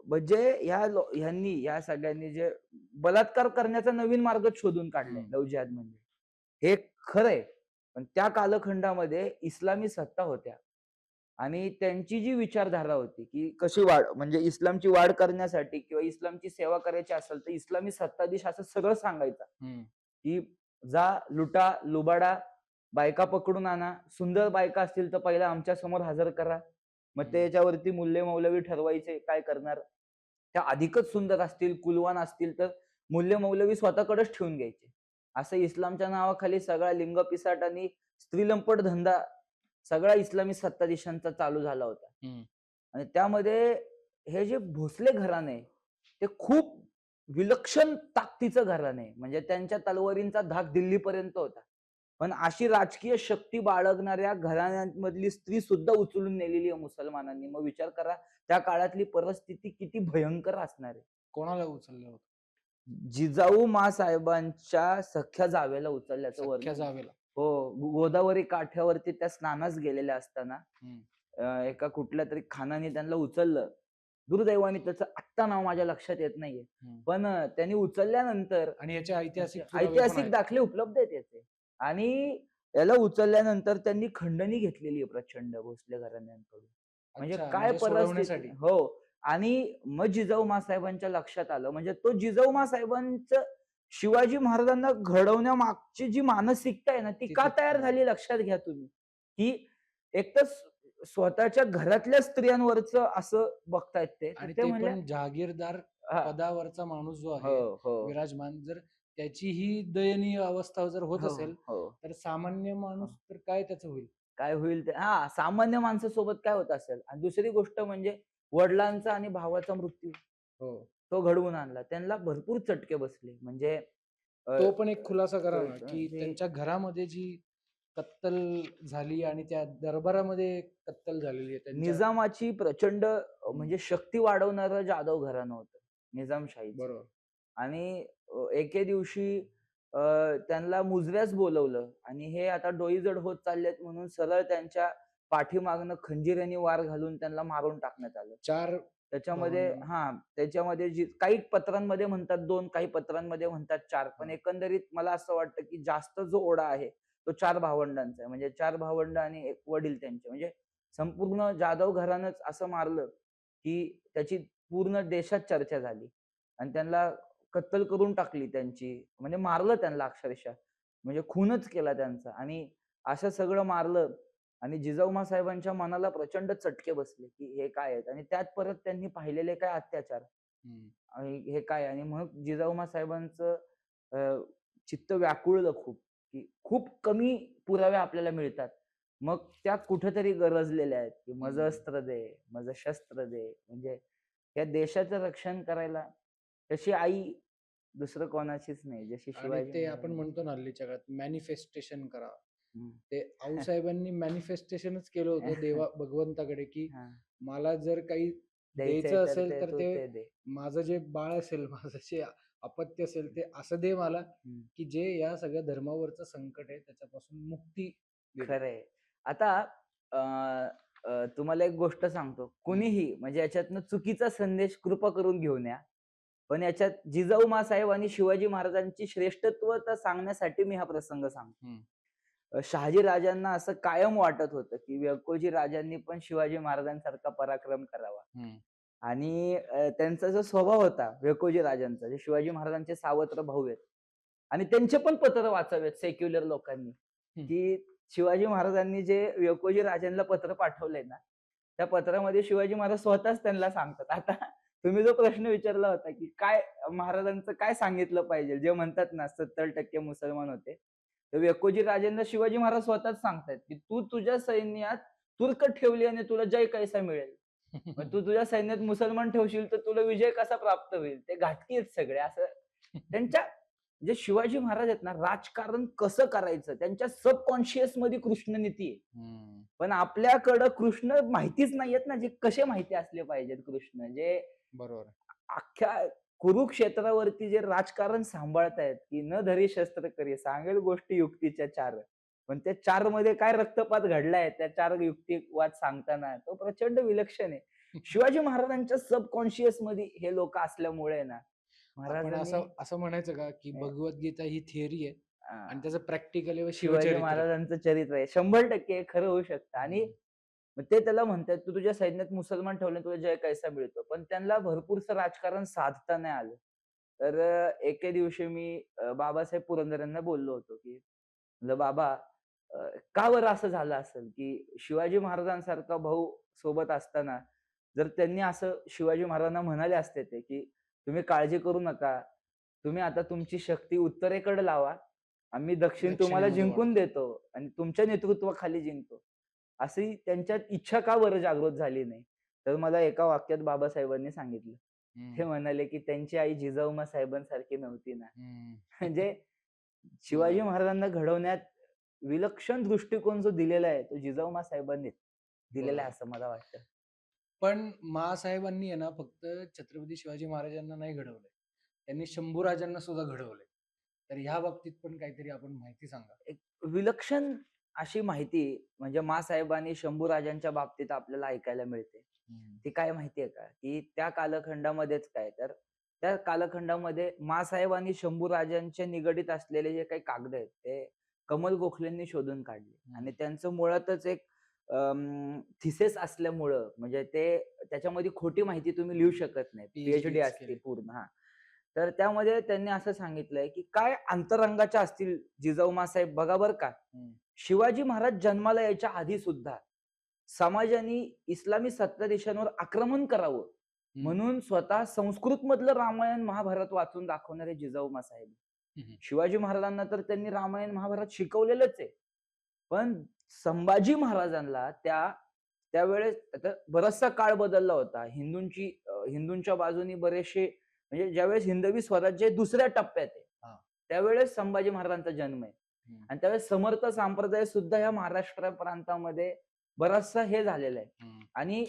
म्हणजे ह्यांनी या सगळ्यांनी जे बलात्कार करण्याचा नवीन मार्ग शोधून काढलाय लव्ह जिहाद म्हणजे, हे खरंय. पण त्या कालखंडामध्ये इस्लामी सत्ता होत्या आणि त्यांची जी विचारधारा होती की कशी वाढ म्हणजे इस्लामची वाढ करण्यासाठी किंवा इस्लामची सेवा करायची असेल तर इस्लामी सत्ताधीश असं सगळं सांगायचं की जा लुटा लुबाडा, बायका पकडून आणा, सुंदर बायका असतील तर पहिला आमच्या समोर हजर करा, मग त्याच्यावरती मूल्य मौलवी ठरवायचे काय करणार. त्या अधिकच सुंदर असतील, कुलवान असतील तर मूल्य मौलवी स्वतःकडेच ठेवून घ्यायचे. असं इस्लामच्या नावाखाली सगळा लिंगपिसाट आणि स्त्रीलंपट धंदा सगळा इस्लामी सत्ताधीशांचा चालू झाला होता. आणि त्यामध्ये हे जे भोसले घराणे ते खूप विलक्षण ताकदीचं घराणे आहे. म्हणजे त्यांच्या तलवारींचा धाक दिल्लीपर्यंत होता. पण अशी राजकीय शक्ती बाळगणाऱ्या घराण्यांमधली स्त्री सुद्धा उचलून नेलेली आहे मुसलमानांनी. मग विचार करा त्या काळातली परिस्थिती किती भयंकर असणार आहे. कोणाला उचललं होतं? जिजाऊ मासाहेबांच्या सख्या जावेला उचलल्याचं सख्या वर्णन. जावेला. हो, गोदावरी काठ्यावरती त्या स्नानास गेलेल्या असताना एका कुठल्या तरी खानाने त्यांना उचललं. दुर्दैवाने त्याचं आत्ता नाव माझ्या लक्षात येत नाहीये. पण त्यांनी उचलल्यानंतर आणि याचे ऐतिहासिक पुरावे पण ऐतिहासिक आहेत. दाखले उपलब्ध आहेत याचे. आणि याला उचलल्यानंतर त्यांनी खंडणी घेतलेली आहे प्रचंड भोसले घराण्यांकडून. म्हणजे अच्छा, काय म्हणजे परिस्थिती. सोडवण्यासाठी. हो. आणि मग जिजाऊ मासाहेबांच्या लक्षात आलं, म्हणजे तो जिजाऊ मासाहेबांचं शिवाजी महाराजांना घडवण्यामागची जी मानसिकता आहे ना ती का तयार झाली लक्षात घ्या तुम्ही. की एक तर स्वतःच्या घरातल्या स्त्रियांवरच असं बघतायत ते. आणि ते ते म्हणले पण जहागीरदार पदावरचा माणूस जो आहे हो. विराजमान, जर त्याची ही दयनीय अवस्था जर होत असेल हो. तर सामान्य माणूस तर काय त्याचं होईल? काय होईल ते सामान्य माणसासोबत काय होत असेल. आणि दुसरी गोष्ट म्हणजे वडिलांचा आणि भावाचा मृत्यू तो घडवून आणला. त्यांना भरपूर चटके बसले. म्हणजे तो पण एक खुलासा करा ना, की हे त्यांच्या घरामध्ये जी कत्तल झाली आणि त्या दरबारामध्ये कत्तल झालेली आहे त्यांच्या. निजामाची प्रचंड म्हणजे शक्ती वाढवणारं जाधव घराणं होतं निजामशाही. बरोबर. आणि एके दिवशी त्यांना मुजऱ्यास बोलवलं आणि हे आता डोईजड होत चाललेत म्हणून सरळ त्यांच्या पाठीमागनं खंजिराने वार घालून त्यांना मारून टाकण्यात आलं. 4 त्याच्यामध्ये त्याच्यामध्ये काही पत्रांमध्ये म्हणतात 2, काही पत्रांमध्ये म्हणतात 4. पण एकंदरीत मला असं वाटतं की जास्त जो ओढा आहे तो 4 भावंडांचा आहे. म्हणजे 4 भावंड आणि एक वडील त्यांचे. म्हणजे संपूर्ण जाधव घराणंच असं मारलं की त्याची पूर्ण देशात चर्चा झाली आणि त्यांना कत्तल करून टाकली त्यांची. म्हणजे मारलं त्यांना अक्षरशः. म्हणजे खूनच केला त्यांचा. आणि असं सगळं मारलं आणि जिजाऊ साहेबांच्या मनाला प्रचंड चटके बसले, की हे काय आहेत आणि त्यात परत त्यांनी पाहिलेले काय अत्याचार आणि हे काय आणि मग जिजाऊ साहेबांचं अ, चित्त व्याकुळलं खूप, की खूप कमी पुरावे आपल्याला मिळतात. मग त्या कुठेतरी गरजलेल्या आहेत, की माझं अस्त्र दे, माझं शस्त्र दे. म्हणजे या देशाचं रक्षण करायला तशी आई दुसरं कोणाचीच नाही, जशी आणि शिवाजी ते आपण महाराजांची. म्हणतो ना हल्लीच्या काळात मॅनिफेस्टेशन करा. हं. ते आऊसाहेबांनी मॅनिफेस्टेशनच केलं होतं देवा भगवंताकडे, की हां. मला जर काही द्यायचंय द्यायचं तर असेल ते तर तू ते ते दे. माझं जे बाळ असेल, माझं जे अपत्य असेल ते असं दे मला, हं. की जे या सगळ्या धर्मावरचं संकट आहे त्याच्यापासून मुक्ती देईल. खरंय. आता अ, तुम्हाला एक गोष्ट सांगतो. हं, कुणीही म्हणजे याच्यातनं चुकीचा संदेश कृपा करून घेऊन या. पण याच्यात जिजाऊ माँसाहेब आणि शिवाजी महाराजांची श्रेष्ठत्वता सांगण्यासाठी मी हा प्रसंग सांगतो. हं, शहाजी राजांना असं कायम वाटत होतं, की व्यकोजी राजांनी पण शिवाजी महाराजांसारखा पराक्रम करावा. हं, आणि त्यांचा जो स्वभाव होता व्यकोजी राजांचा, जे शिवाजी महाराजांचे सावत्र भाऊ आहेत आणि त्यांचे पण पत्र वाचावेत सेक्युलर लोकांनी, हं. की शिवाजी महाराजांनी जे व्यकोजी राजांना पत्र पाठवलंय ना, त्या पत्रामध्ये शिवाजी महाराज स्वतःच त्यांना सांगतात. आता तुम्ही जो प्रश्न विचारला होता, की काय महाराजांचं काय सांगितलं पाहिजे? जे म्हणतात ना 70% मुसलमान होते. तर व्यकोजी राजेंना शिवाजी महाराज स्वतःच सांगतायत, की "तू तुझ्या सैन्यात तुर्क ठेवली आणि तुला जय कैसा मिळेल? मग तू तुझ्या सैन्यात मुसलमान ठेवशील तर तुला विजय कसा प्राप्त होईल? ते घाटकी आहेत सगळे." असं त्यांच्या जे शिवाजी महाराज आहेत ना, राजकारण कसं करायचं त्यांच्या सबकॉन्शियस मध्ये कृष्णनीती आहे. हं. पण आपल्याकडं कृष्ण माहितीच नाहीयेत ना, जे कसे माहिती असले पाहिजेत कृष्ण. जे बरोबर आहे. अख्ख्या कुरुक्षेत्रावरती जे राजकारण सांभाळतायत, की "न धरी शस्त्र करी, सांगेल गोष्टी युक्तीच्या चार." पण त्या 4 मध्ये काय रक्तपात घडलाय, त्या 4 युक्तिवाद सांगताना तो प्रचंड विलक्षण आहे. शिवाजी महाराजांच्या सबकॉन्शियस मध्ये हे लोकं असल्यामुळे ना, आपण महाराजांनी असं असं म्हणायचं का, की अ, भगवद्गीता ही थिअरी आहे आणि अ, त्याचं प्रॅक्टिकल आहे शिवाजी शिवचरित्र. महाराजांचं चरित्र आहे. 100% खरं होऊ शकतं आणि हं, मग ते त्याला म्हणतात, "तू तुझ्या सैन्यात मुसलमान ठेवले, तुला जय कैसा मिळतो?" पण त्यांना भरपूरसं राजकारण साधता नाही आलं. तर एके दिवशी मी बाबासाहेब पुरंदरेंना बोललो होतो, की म्हणलं, "बाबा अ, का बरं असं झालं असेल, की शिवाजी महाराजांसारखा भाऊ सोबत असताना जर त्यांनी असं शिवाजी महाराजांना म्हणाले असते ते, की तुम्ही काळजी करू नका. तुम्ही आता तुमची शक्ती उत्तरेकडे लावा. आम्ही दक्षिण तुम्हाला दक्षिणेमध्ये जिंकून वाढवा. देतो आणि तुमच्या नेतृत्वाखाली जिंकतो." अशी त्यांच्यात इच्छा का बरं जागृत झाली नाही? तर मला एका वाक्यात बाबासाहेबांनी सांगितलं. हं, ते म्हणाले, की त्यांची आई जिजाऊ साहेबांसारखी नव्हती ना. हं. म्हणजे शिवाजी बरोबर. महाराजांना घडवण्यात विलक्षण दृष्टिकोन जो दिलेला आहे, तो जिजाऊ साहेबांनीच दिलेला आहे बरोबर. असं मला वाटतं. पण माँसाहेबांनी आहे ना फक्त छत्रपती शिवाजी महाराजांना नाही घडवलंय. त्यांनी शंभूराजांना सुद्धा घडवलंय. तर ह्या बाबतीत पण काहीतरी आपण माहिती सांगा? एक विलक्षण अशी माहिती म्हणजे माँसाहेब आणि शंभूराजांच्या बाबतीत आपल्याला ऐकायला मिळते. हं, ती काय माहितीये का? की त्या कालखंडामध्येच काय तर त्या कालखंडामध्ये माँसाहेब आणि शंभूराजांच्या निगडीत असलेले जे काही कागद आहेत, ते कमल गोखलेंनी शोधून काढले हं. आणि त्यांचं मुळातच एक थिसिस असल्यामुळं म्हणजे ते त्याच्यामध्ये खोटी माहिती तुम्ही लिहू शकत नाही. पी-एच-डी पी-एच-डीच असते केली. पूर्ण. हां. तर त्यामध्ये त्यांनी असं सांगितलंय, की काय अंतरंगाच्या असतील जिजाऊ माँसाहेब बघा बरं का. हं, शिवाजी महाराज जन्माला यायच्या आधी सुद्धा समाजाने इस्लामी सत्ताधीशांवर आक्रमण करावं हं, म्हणून स्वतः संस्कृत मधलं रामायण महाभारत वाचून दाखवणारे जिजाऊ माँसाहेब. हं, हं. शिवाजी महाराजांना तर त्यांनी रामायण महाभारत शिकवलेलंच आहे. पण संभाजी महाराजांना त्यावेळेस आता बराचसा काळ बदलला होता. हिंदूंच्या बाजूनी बरेचसे म्हणजे ज्यावेळेस हिंदवी स्वराज्य हे दुसऱ्या टप्प्यात आहे. हां. त्यावेळेस संभाजी महाराजांचा जन्म आहे. हं, आणि त्यावेळेस समर्थ संप्रदाय सुद्धा या महाराष्ट्र प्रांतामध्ये बराचसा हे झालेला आहे. हं. आणि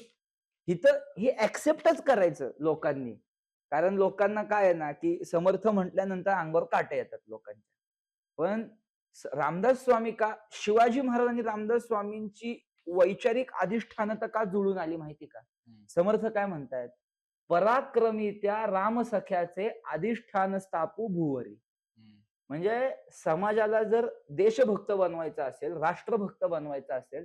इथं हे ॲक्सेप्टच करायचं लोकांनी. कारण लोकांना काय आहे ना, की समर्थ म्हटल्यानंतर अंगावर काटे येतात लोकांच्या. पण रामदास स्वामी का शिवाजी महाराज आणि रामदास स्वामींची वैचारिक अधिष्ठानता का जुळून आली माहिती का? हं, समर्थ काय म्हणतायत? "पराक्रमी त्या रामसख्याचे अधिष्ठान स्थापू भुवरी." हं, म्हणजे समाजाला जर देशभक्त बनवायचं असेल, राष्ट्रभक्त बनवायचं असेल,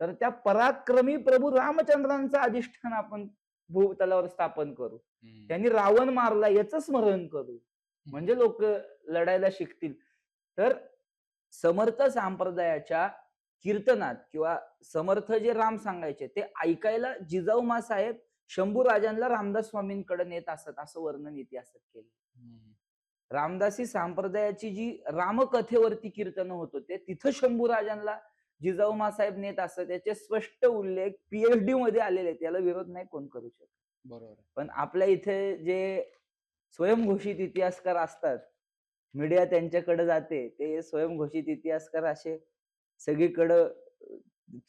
तर त्या पराक्रमी प्रभू रामचंद्रांचं अधिष्ठान आपण भूतलावर स्थापन करू. हं, त्यांनी रावण मारला याचं स्मरण करू. हं, म्हणजे लोक लढायला शिकतील. तर समर्थ संप्रदायाच्या कीर्तनात किंवा समर्थ जे राम सांगायचे ते ऐकायला जिजाऊ माँसाहेब शंभू राजांना रामदास स्वामींकडे नेत असत, असं वर्णन इतिहासात केलं. हम्म. रामदासी संप्रदायाची जी रामकथेवरती कीर्तन होत होते तिथं शंभू राजांना जिजाऊ माँसाहेब नेत असत, याचे स्पष्ट उल्लेख PhD मध्ये आलेले आहेत. याला विरोध नाही कोण करू शकत. बरोबर आहे. पण आपल्या इथे जे स्वयंघोषित इतिहासकार असतात, मीडिया त्यांच्याकडे जाते, ते स्वयंघोषित इतिहासकार असे सगळीकडं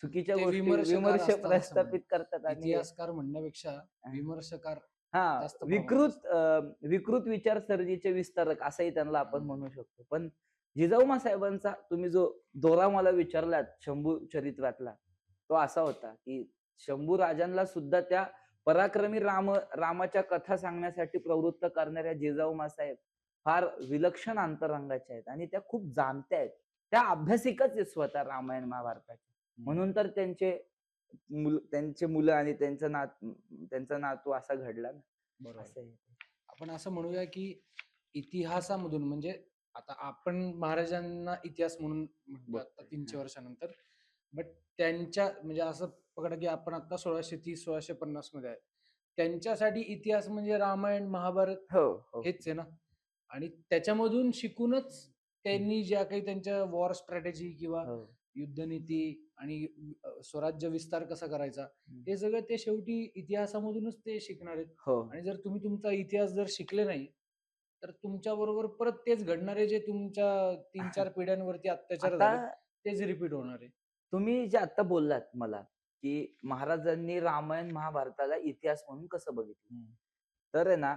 चुकीच्या ते गोष्टी विमर्शकार विमर्श असतात असं प्रस्थापित म्हणतात. करतात आणि इतिहासकार म्हणण्यापेक्षा विमर्शकार हा जास्त प्रमाणात असतात. विकृत विचारसरणीचे विस्तारक असंही त्यांना आपण हम्म. म्हणू शकतो. पण जिजाऊ माँसाहेबांचा तुम्ही जो दोरा मला विचारलात शंभू चरित्रातला, तो असा होता की शंभू राजांना सुद्धा त्या पराक्रमी रामाच्या कथा सांगण्यासाठी प्रवृत्त करणाऱ्या जिजाऊ माँसाहेब फार विलक्षण अंतरंगाच्या आहेत आणि त्या खूप जाणत्या आहेत. त्या अभ्यासिकच आहेत स्वतः रामायण महाभारताच्या. म्हणून तर त्यांचे मुलं आणि त्यांचा नातू असा घडला ना. बरोबर. असं आहे. आपण असं म्हणूया की इतिहासामधून म्हणजे आता आपण महाराजांना इतिहास म्हणून म्हणतो आता बघतोय. 300 वर्षानंतर, बट त्यांच्या म्हणजे असं पकडा की आपण आता 1630-1650 मध्ये आहे. त्यांच्यासाठी इतिहास म्हणजे रामायण महाभारत हो, हो. हेच आहे ना. आणि त्याच्यामधून शिकूनच त्यांनी ज्या काही त्यांच्या वॉर स्ट्रॅटेजी किंवा हो. युद्धनीती आणि स्वराज्य विस्तार कसा करायचा, हम्म. हे सगळं ते शेवटी इतिहासामधूनच ते शिकणार आहेत. हो. आणि जर तुम्ही तुमचा इतिहास जर शिकले नाही, तर तुमच्या बरोबर परत तेच घडणार आहे जे तुमच्या 3-4 पिढ्यांवरती अत्याचार आता झाले तेच रिपीट होणार आहे. तुम्ही जे आता बोललात मला की महाराजांनी रामायण महाभारताला इतिहास म्हणून कसं बघितलं, हम्म. तर आहे ना,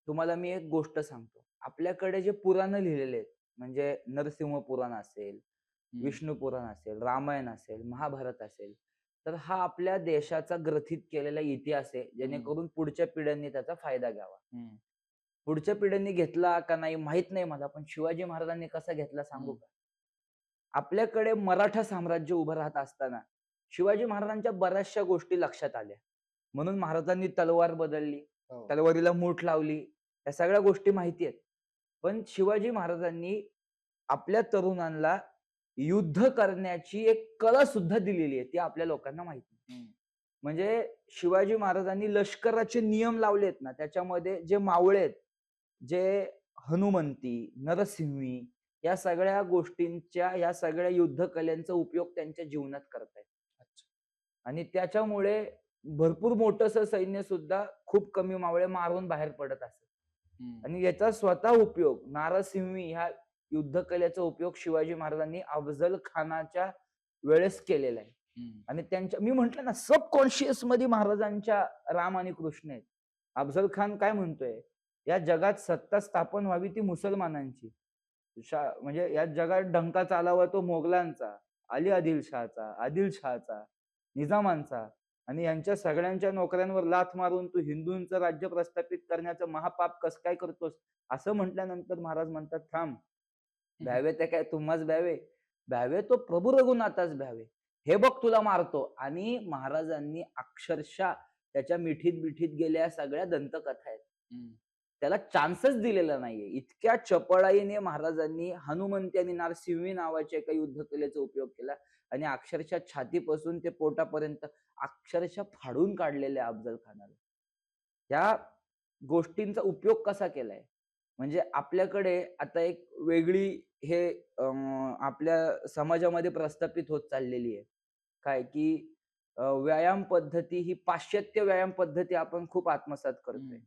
तुम्हाला मी एक गोष्ट सांगतो. आपल्याकडे जे पुराण लिहिलेले आहेत म्हणजे नरसिंह पुराण असेल, हम्म. विष्णू पुराण असेल, रामायण असेल, महाभारत असेल, तर हा आपल्या देशाचा ग्रथित केलेला इतिहास आहे, जेणेकरून पुढच्या पिढ्यांनी त्याचा फायदा घ्यावा. हम्म. पुढच्या पिढ्यांनी घेतला का नाही माहित नाही मला, पण शिवाजी महाराजांनी कसा घेतला सांगू का? आपल्याकडे मराठा साम्राज्य उभं राहत असताना शिवाजी महाराजांच्या बऱ्याचशा गोष्टी लक्षात आल्या. म्हणून महाराजांनी तलवार बदलली, हो. तलवारीला मूठ लावली, या सगळ्या गोष्टी माहिती आहेत. पण शिवाजी महाराजांनी आपल्या तरुणांना युद्ध करण्याची एक कला सुद्धा दिलेली आहे, ती आपल्या लोकांना माहिती नाही. हम्म. म्हणजे शिवाजी महाराजांनी लष्कराचे नियम लावलेत ना, त्याच्यामध्ये जे मावळे आहेत, जे हनुमंती, नरसिंही, या सगळ्या गोष्टींच्या, या सगळ्या युद्ध कलेंचा उपयोग त्यांच्या जीवनात करतायत. अच्छा. आणि त्याच्यामुळे भरपूर मोठंसं सैन्य सुद्धा खूप कमी मावळे मारून बाहेर पडत असत. हम्म. आणि याचा स्वतः उपयोग नारसिंही ह्या युद्ध कलेचा उपयोग शिवाजी महाराजांनी अफजल खानाच्या वेळेस केलेला आहे. हम्म. आणि त्यांच्या मी म्हंटल ना, सबकॉन्शियस मध्ये महाराजांच्या राम आणि कृष्ण आहेत. अफजल खान काय म्हणतोय, या जगात सत्ता स्थापन व्हावी ती मुसलमानांची, म्हणजे या जगात डंका चालावा तो मोगलांचा, आदिलशहाचा, निजामांचा, आणि यांच्या सगळ्यांच्या नोकऱ्यांवर लाथ मारून तू हिंदूंचं राज्य प्रस्थापित करण्याचं महापाप कस काय करतोस, असं म्हटल्यानंतर महाराज म्हणतात, थांब, भ्यावे ते काय तुम्हाच भ्यावे, भ्यावे तो प्रभू रघुनाथाच भ्यावे, हे बघ तुला मारतो. आणि महाराजांनी अक्षरशः त्याच्या मिठीत बिठीत गेल्या सगळ्या दंतकथा आहेत. त्याला चान्सच दिलेला नाहीये. इतक्या चपळाईने महाराजांनी हनुमंती आणि नारसिंही नावाच्या एका युद्धकलेचा उपयोग केला आणि अक्षरशः छातीपासून ते पोटापर्यंत अक्षरशः फाडून काढलेले अफजल खानाला. या गोष्टींचा उपयोग कसा केलाय, म्हणजे आपल्याकडे आता एक वेगळी हे आपल्या समाजामध्ये प्रस्थापित होत चाललेली आहे, काय की व्यायाम पद्धती ही पाश्चात्य व्यायाम पद्धती आपण खूप आत्मसात करतोय.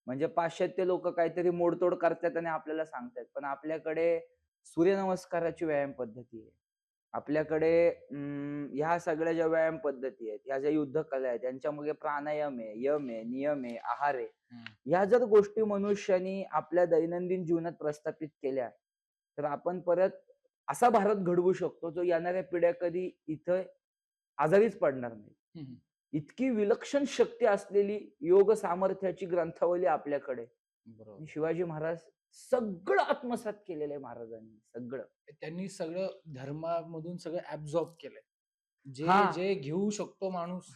म्हणजे पाश्चात्य लोक काहीतरी मोडतोड करतात आणि आपल्याला सांगतात, पण आपल्याकडे सूर्यनमस्काराची व्यायाम पद्धती आहे. आपल्याकडे ह्या सगळ्या ज्या व्यायाम पद्धती आहेत, ह्या ज्या युद्ध कला आहेत, त्यांच्यामध्ये प्राणायाम आहे, यम आहे, नियम आहे, आहार आहे. ह्या जर गोष्टी मनुष्याने आपल्या दैनंदिन जीवनात प्रस्थापित केल्या, तर आपण परत असा भारत घडवू शकतो जो येणाऱ्या पिढ्या कधी इथं आजारीच पडणार नाही. इतकी विलक्षण शक्ती असलेली योग सामर्थ्याची ग्रंथावली आपल्याकडे. शिवाजी महाराज सगळं आत्मसात केलेलं आहे महाराजांनी. सगळं त्यांनी सगळं धर्मामधून सगळं ऍब्झॉर्ब केलंय, जे जे घेऊ शकतो माणूस.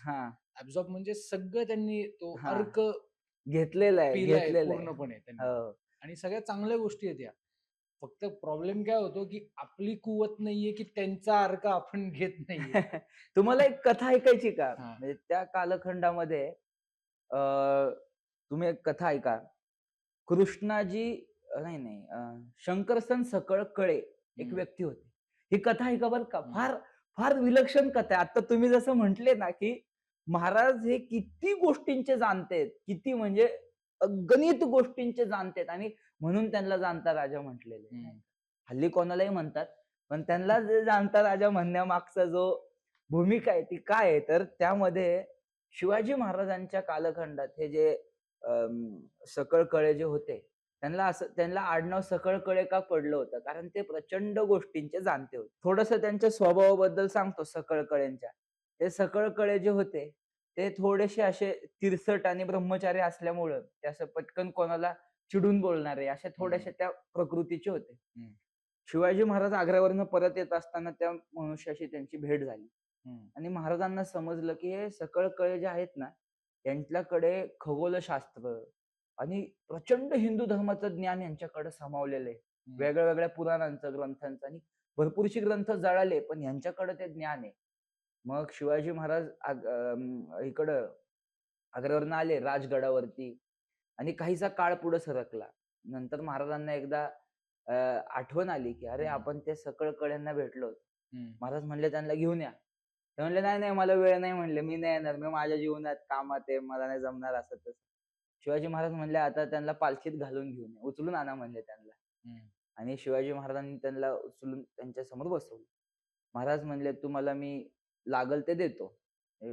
ऍब्झॉर्ब म्हणजे सगळं त्यांनी तो अर्क घेतलेला आहे पूर्णपणे त्यांनी. आणि सगळ्या चांगल्या गोष्टी आहेत या. फक्त प्रॉब्लेम काय होतो, की आपली कुवत नाहीये, की त्यांचा अर्क आपण घेत नाहीये. तुम्हाला एक कथा ऐकायची का? हां. म्हणजे त्या कालखंडामध्ये अ, तुम्ही एक कथा ऐका. कृष्णाजी नाही, नाही शंकरसन सकळ कळे एक हं, व्यक्ती होते. ही कथा ऐका बरं का. हं, फार फार विलक्षण कथा आहे. आता तुम्ही जसं म्हटले ना, की महाराज हे किती गोष्टींचे जाणते किती म्हणजे अगणित गोष्टींचे जाणते आणि म्हणून त्यांना जाणता राजा म्हटलेले आहे, नाही हं, का. हल्ली कोणालाही म्हणतात. पण त्यांना जे जाणता राजा म्हणण्यामागचा जो भूमिका आहे ती काय आहे, तर त्यामध्ये शिवाजी महाराजांच्या कालखंडात हे जे सकळ कळे जे होते, त्यांना आडनाव सकळ कळे का पडलं होतं? कारण ते प्रचंड गोष्टींचे जाणते होते. थोडंसं त्यांच्या स्वभावाबद्दल सांगतो सकळ कळ्यांच्या. ते सकळ कळे जे होते, ते थोडेसे असे तिरसट आणि ब्रह्मचारी असल्यामुळं ते असं पटकन कोणाला चिडून बोलणारे अशा हं, थोड्याशा त्या प्रकृतीचे होते. हं, शिवाजी महाराज आग्र्यावरनं परत येत असताना त्या मनुष्याशी त्यांची भेट झाली. हं, आणि महाराजांना समजलं, की हे सकळ कळे जे आहेत ना, यांच्याकडे खगोलशास्त्र आणि प्रचंड हिंदू धर्माचं ज्ञान यांच्याकडे सामावलेलं आहे. हं, वेगळ्या-वेगळ्या पुराणांचं, ग्रंथांचं आणि भरपूरशी ग्रंथ जळाले, पण यांच्याकडे ते ज्ञान आहे. मग शिवाजी महाराज इकडं आग्र्यावरनं आले राजगडावरती आणि काहीसा काळ पुढे सरकला. नंतर महाराजांना एकदा आठवण आली, की अरे हं, आपण ते सकळ कळ्यांना भेटलो होतो. हं, महाराज म्हणले त्यांना घेऊन या. ते म्हणले, "नाही, नाही मला वेळ नाही" म्हणले, "मी नाही येणार. मी माझ्या जीवनात कामात आहे. मला नाही जमणार" असं तसं. शिवाजी महाराज म्हणले, "आता त्यांना पालखीत घालून घेऊन या. उचलून आणा" म्हणले त्यांना. हं, आणि शिवाजी महाराजांनी त्यांना उचलून त्यांच्यासमोर बसवलं. महाराज म्हणले, "तुम्हाला मी लागल ते देतो. अ,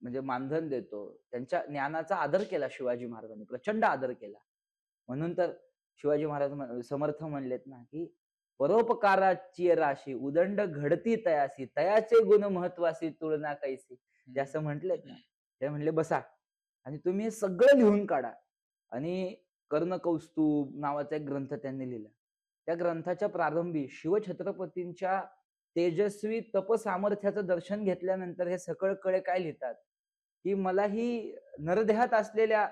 म्हणजे मानधन देतो." त्यांच्या ज्ञानाचा आदर केला शिवाजी महाराजांनी, प्रचंड आदर केला. म्हणून तर शिवाजी महाराज समर्थ म्हणलेत ना, की "परोपकाराची राशी उदंड घडती तयासी, तयाचे गुण महत्वासी तुलना कैसी." ते हं, असं म्हटलेत ना. ते म्हणले, "बसा आणि तुम्ही हे सगळं लिहून काढा." आणि कर्णकौस्तुभ नावाचा एक ग्रंथ त्यांनी लिहिला. त्या ग्रंथाच्या प्रारंभी शिवछत्रपतींच्या तेजस्वी तपसामर्थ्याचं दर्शन घेतल्यानंतर हे सकळ कळे काय लिहितात, की मला ही नरदेहात असलेल्या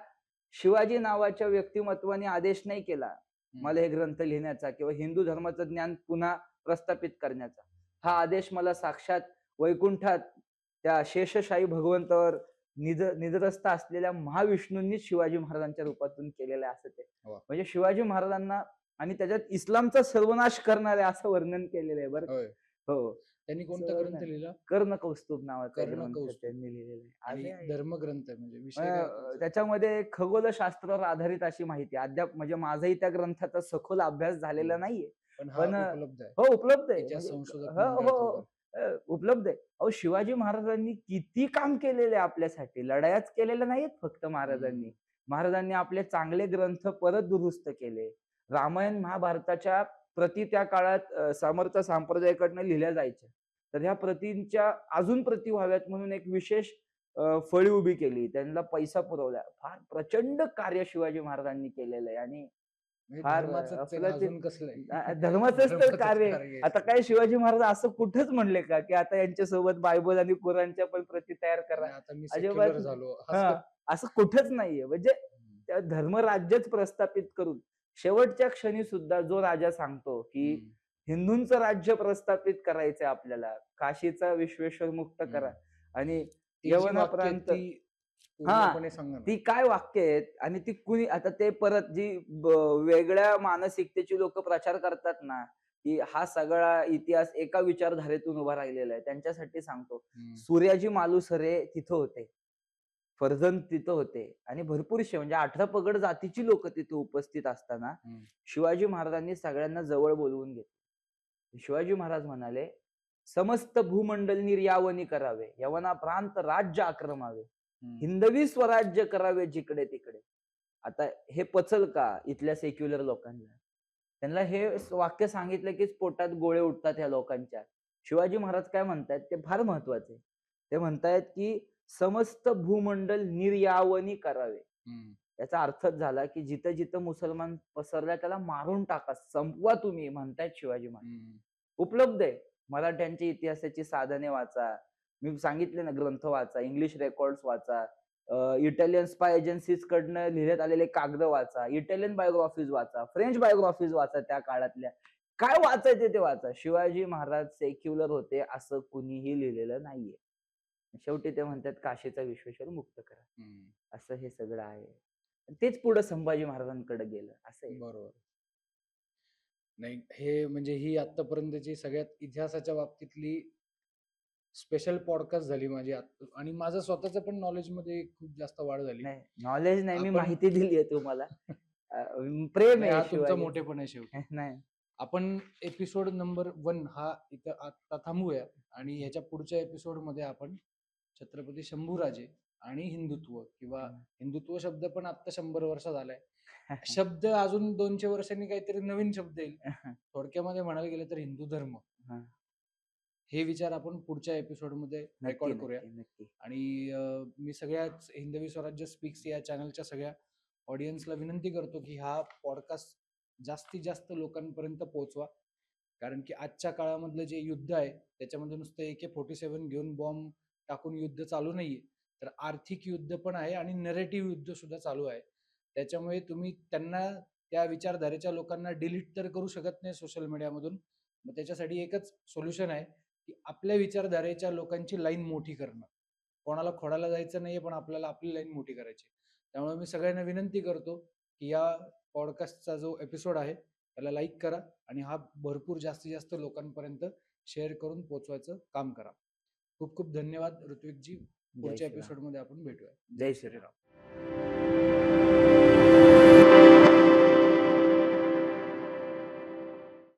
शिवाजी नावाच्या व्यक्तिमत्वाने आदेश नाही केला, हं, मला हे ग्रंथ लिहिण्याचा किंवा हिंदू धर्माचं ज्ञान पुन्हा प्रस्थापित करण्याचा. हा आदेश मला साक्षात वैकुंठात त्या शेषशाही भगवंतावर निद्रस्त असलेल्या महाविष्णूंनीच शिवाजी महाराजांच्या रूपातून केलेलं आहे असं ते. वाह! म्हणजे शिवाजी महाराजांना आणि त्याच्यात इस्लामचा सर्वनाश करणारे असं वर्णन केलेलं आहे बरं का. होय. हो. त्यांनी असं कोणता ग्रंथ वर्णन लिहिला? कर्णकौस्तुभ नावाचा एक ग्रंथ कर्णकौस्तुभ त्यांनी लिहिलेला आहे. आणि असे आहे. धर्मग्रंथ आहे म्हणजे विषय काय त्यांचा? त्याच्यामध्ये खगोलशास्त्रावर आधारित अशी माहिती आहे. अद्याप म्हणजे माझाही त्या ग्रंथाचा सखोल अभ्यास झालेला हं. नाहीये. पण हा पण उपलब्ध आहे. हो उपलब्ध आहे. त्याच्या म्हणजे संशोधक हो, हो, मंडळात हो. वगैरे. उपलब्ध आहे. अहो शिवाजी महाराजांनी किती काम केलेलं आहे आपल्यासाठी. लढायाच केलेल्या नाहीयेत फक्त हं, महाराजांनी. महाराजांनी आपले चांगले ग्रंथ परत दुरुस्त केले. रामायण, महाभारताच्या प्रती त्या काळात समर्थ संप्रदायाकडनं लिहिल्या जायच्या. तर ह्या प्रतींच्या अजून प्रती व्हाव्यात म्हणून एक विशेष फळी उभी केली. त्यांना पैसा पुरवला. फार प्रचंड कार्य शिवाजी महाराजांनी केलेलं आहे आणि म्हणजे फार धर्माचंच आहे ना, अप्रतिम अजून कसलं आहे? धर्माचंच तर धर्माचंच कार्य आहे. कार्य आहे आता सगळं. काय शिवाजी महाराज असं कुठेच म्हणले का, की आता यांच्यासोबत बायबल आणि कुराणच्या पण प्रती तयार करा. आणि आता मी अजिबात सेक्युलर नाही. झालो हां, असं. असं कुठेच नाहीये. म्हणजे हं, त्या धर्मराज्यच प्रस्थापित करून शेवटच्या क्षणी सुद्धा जो राजा सांगतो, की हं, हिंदूंचं राज्य प्रस्थापित करायचंय आपल्याला. काशीचा विश्वेश्वर मुक्त करा हं. आणि ती जी वाक्य आहेत यवनाप्रांत ती हां, पूर्णपणे सांगा ना? ती काय वाक्य आहेत आणि ती कुणी आता ते परत जी वेगळ्या मानसिकतेची लोकं प्रचार करतात ना, की हा सगळा इतिहास एका विचारधारेतून उभा राहिलेला आहे. त्यांच्यासाठी सांगतो. हं, सूर्याजी मालुसरे तिथं होते. फर्जंद तिथं होते आणि भरपूरसे म्हणजे 18 पगड जातीची लोकं तिथे उपस्थित असताना हं, शिवाजी महाराजांनी सगळ्यांना जवळ बोलवून घेतलं. शिवाजी महाराज म्हणाले, "समस्त भूमंडल निर्यावनी करावे, यवना प्रांत राज्य आक्रमावे, हं, हिंदवी स्वराज्य करावे जिकडे-तिकडे." आता हे पचल का इथल्या सेक्युलर लोकांना? त्यांना हे वाक्य सांगितलं कीच पोटात गोळे उठतात ह्या लोकांच्या. शिवाजी महाराज काय म्हणतायत ते फार महत्वाचं आहे. ते म्हणतायत की समस्त भूमंडल निर्यावनी करावे. हं, याचा अर्थच झाला की जिथं-जिथं मुसलमान पसरला त्याला मारून टाका, संपवा तुम्ही म्हणतायत शिवाजी महाराज. हं, उपलब्ध आहे. मराठ्यांच्या इतिहासाची साधने वाचा. मी सांगितले ना ग्रंथ वाचा, इंग्लिश रेकॉर्ड्स वाचा. इटालियन स्पाय एजन्सीज कडनं लिहिण्यात आलेले कागद वाचा, इटालियन बायोग्राफीज वाचा, फ्रेंच बायोग्राफीज वाचा त्या काळातल्या. काय वाचायचे ते वाचा. शिवाजी महाराज सेक्युलर होते असं कुणीही लिहिलेलं नाहीये. शेवटी ते म्हणतात काशीचा विश्वेश्वर मुक्त करा. हम्म. असं हे सगळं आहे. तेच पुढे संभाजी महाराजांकडे गेलं असं आहे. बरोबर. नाही, हे म्हणजे ही आतापर्यंतची सगळ्यात इतिहासाच्या बाबतीतली स्पेशल पॉडकास्ट झाली माझी आणि माझं स्वतःच पण नॉलेज मध्ये खूप जास्त वाढ झाली. नाही नॉलेज नाही, मी आपण माहिती दिली आहे तुम्हाला. प्रेम नाही, आहे हा तुमचा शिवाजी. मोठेपण आहे शेवटी. नाही आपण एपिसोड नंबर 1 हा इथं आता थांबूया आणि ह्याच्या पुढच्या एपिसोड मध्ये आपण छत्रपती शंभूराजे आणि हिंदुत्व किंवा हिंदुत्व शब्द पण आता 100 वर्ष झालाय. शब्द अजून 200 वर्षांनी काहीतरी नवीन शब्द येईल. थोडक्यामध्ये म्हणायला गेलं तर हिंदू धर्म. हा. हे विचार आपण पुढच्या एपिसोड मध्ये नक्की रेकॉर्ड करूया. नक्की नक्की. आणि मी सगळ्याच हिंदवी स्वराज्य स्पीक्स या चॅनलच्या सगळ्या ऑडियन्सला विनंती करतो की हा पॉडकास्ट जास्तीत जास्त लोकांपर्यंत पोहोचवा. कारण की आजच्या काळामधलं जे युद्ध आहे त्याच्यामध्ये नुसतं AK-47 घेऊन बॉम्ब टाकून युद्ध चालू नाहीये, तर आर्थिक युद्ध पण आहे आणि नरेटिव्ह युद्ध सुद्धा चालू आहे. त्याच्यामुळे तुम्ही त्यांना, त्या विचारधारेच्या लोकांना डिलीट तर करू शकत नाही सोशल मीडियामधून. मग त्याच्यासाठी एकच सोल्युशन आहे की आपल्या विचारधारेच्या लोकांची लाईन मोठी करणं. कोणाला खोडायला जायचं नाहीये, पण आपल्याला आपली लाईन मोठी करायची. त्यामुळे मी सगळ्यांना विनंती करतो की या पॉडकास्टचा जो एपिसोड आहे त्याला लाईक करा आणि हा भरपूर जास्तीत जास्त लोकांपर्यंत शेअर करून पोहोचवायचं काम करा. खूप खूप धन्यवाद ऋत्विकजी. जय पुढच्या श्रीराम. एपिसोडमध्ये आपण भेटूया. जय श्रीराम.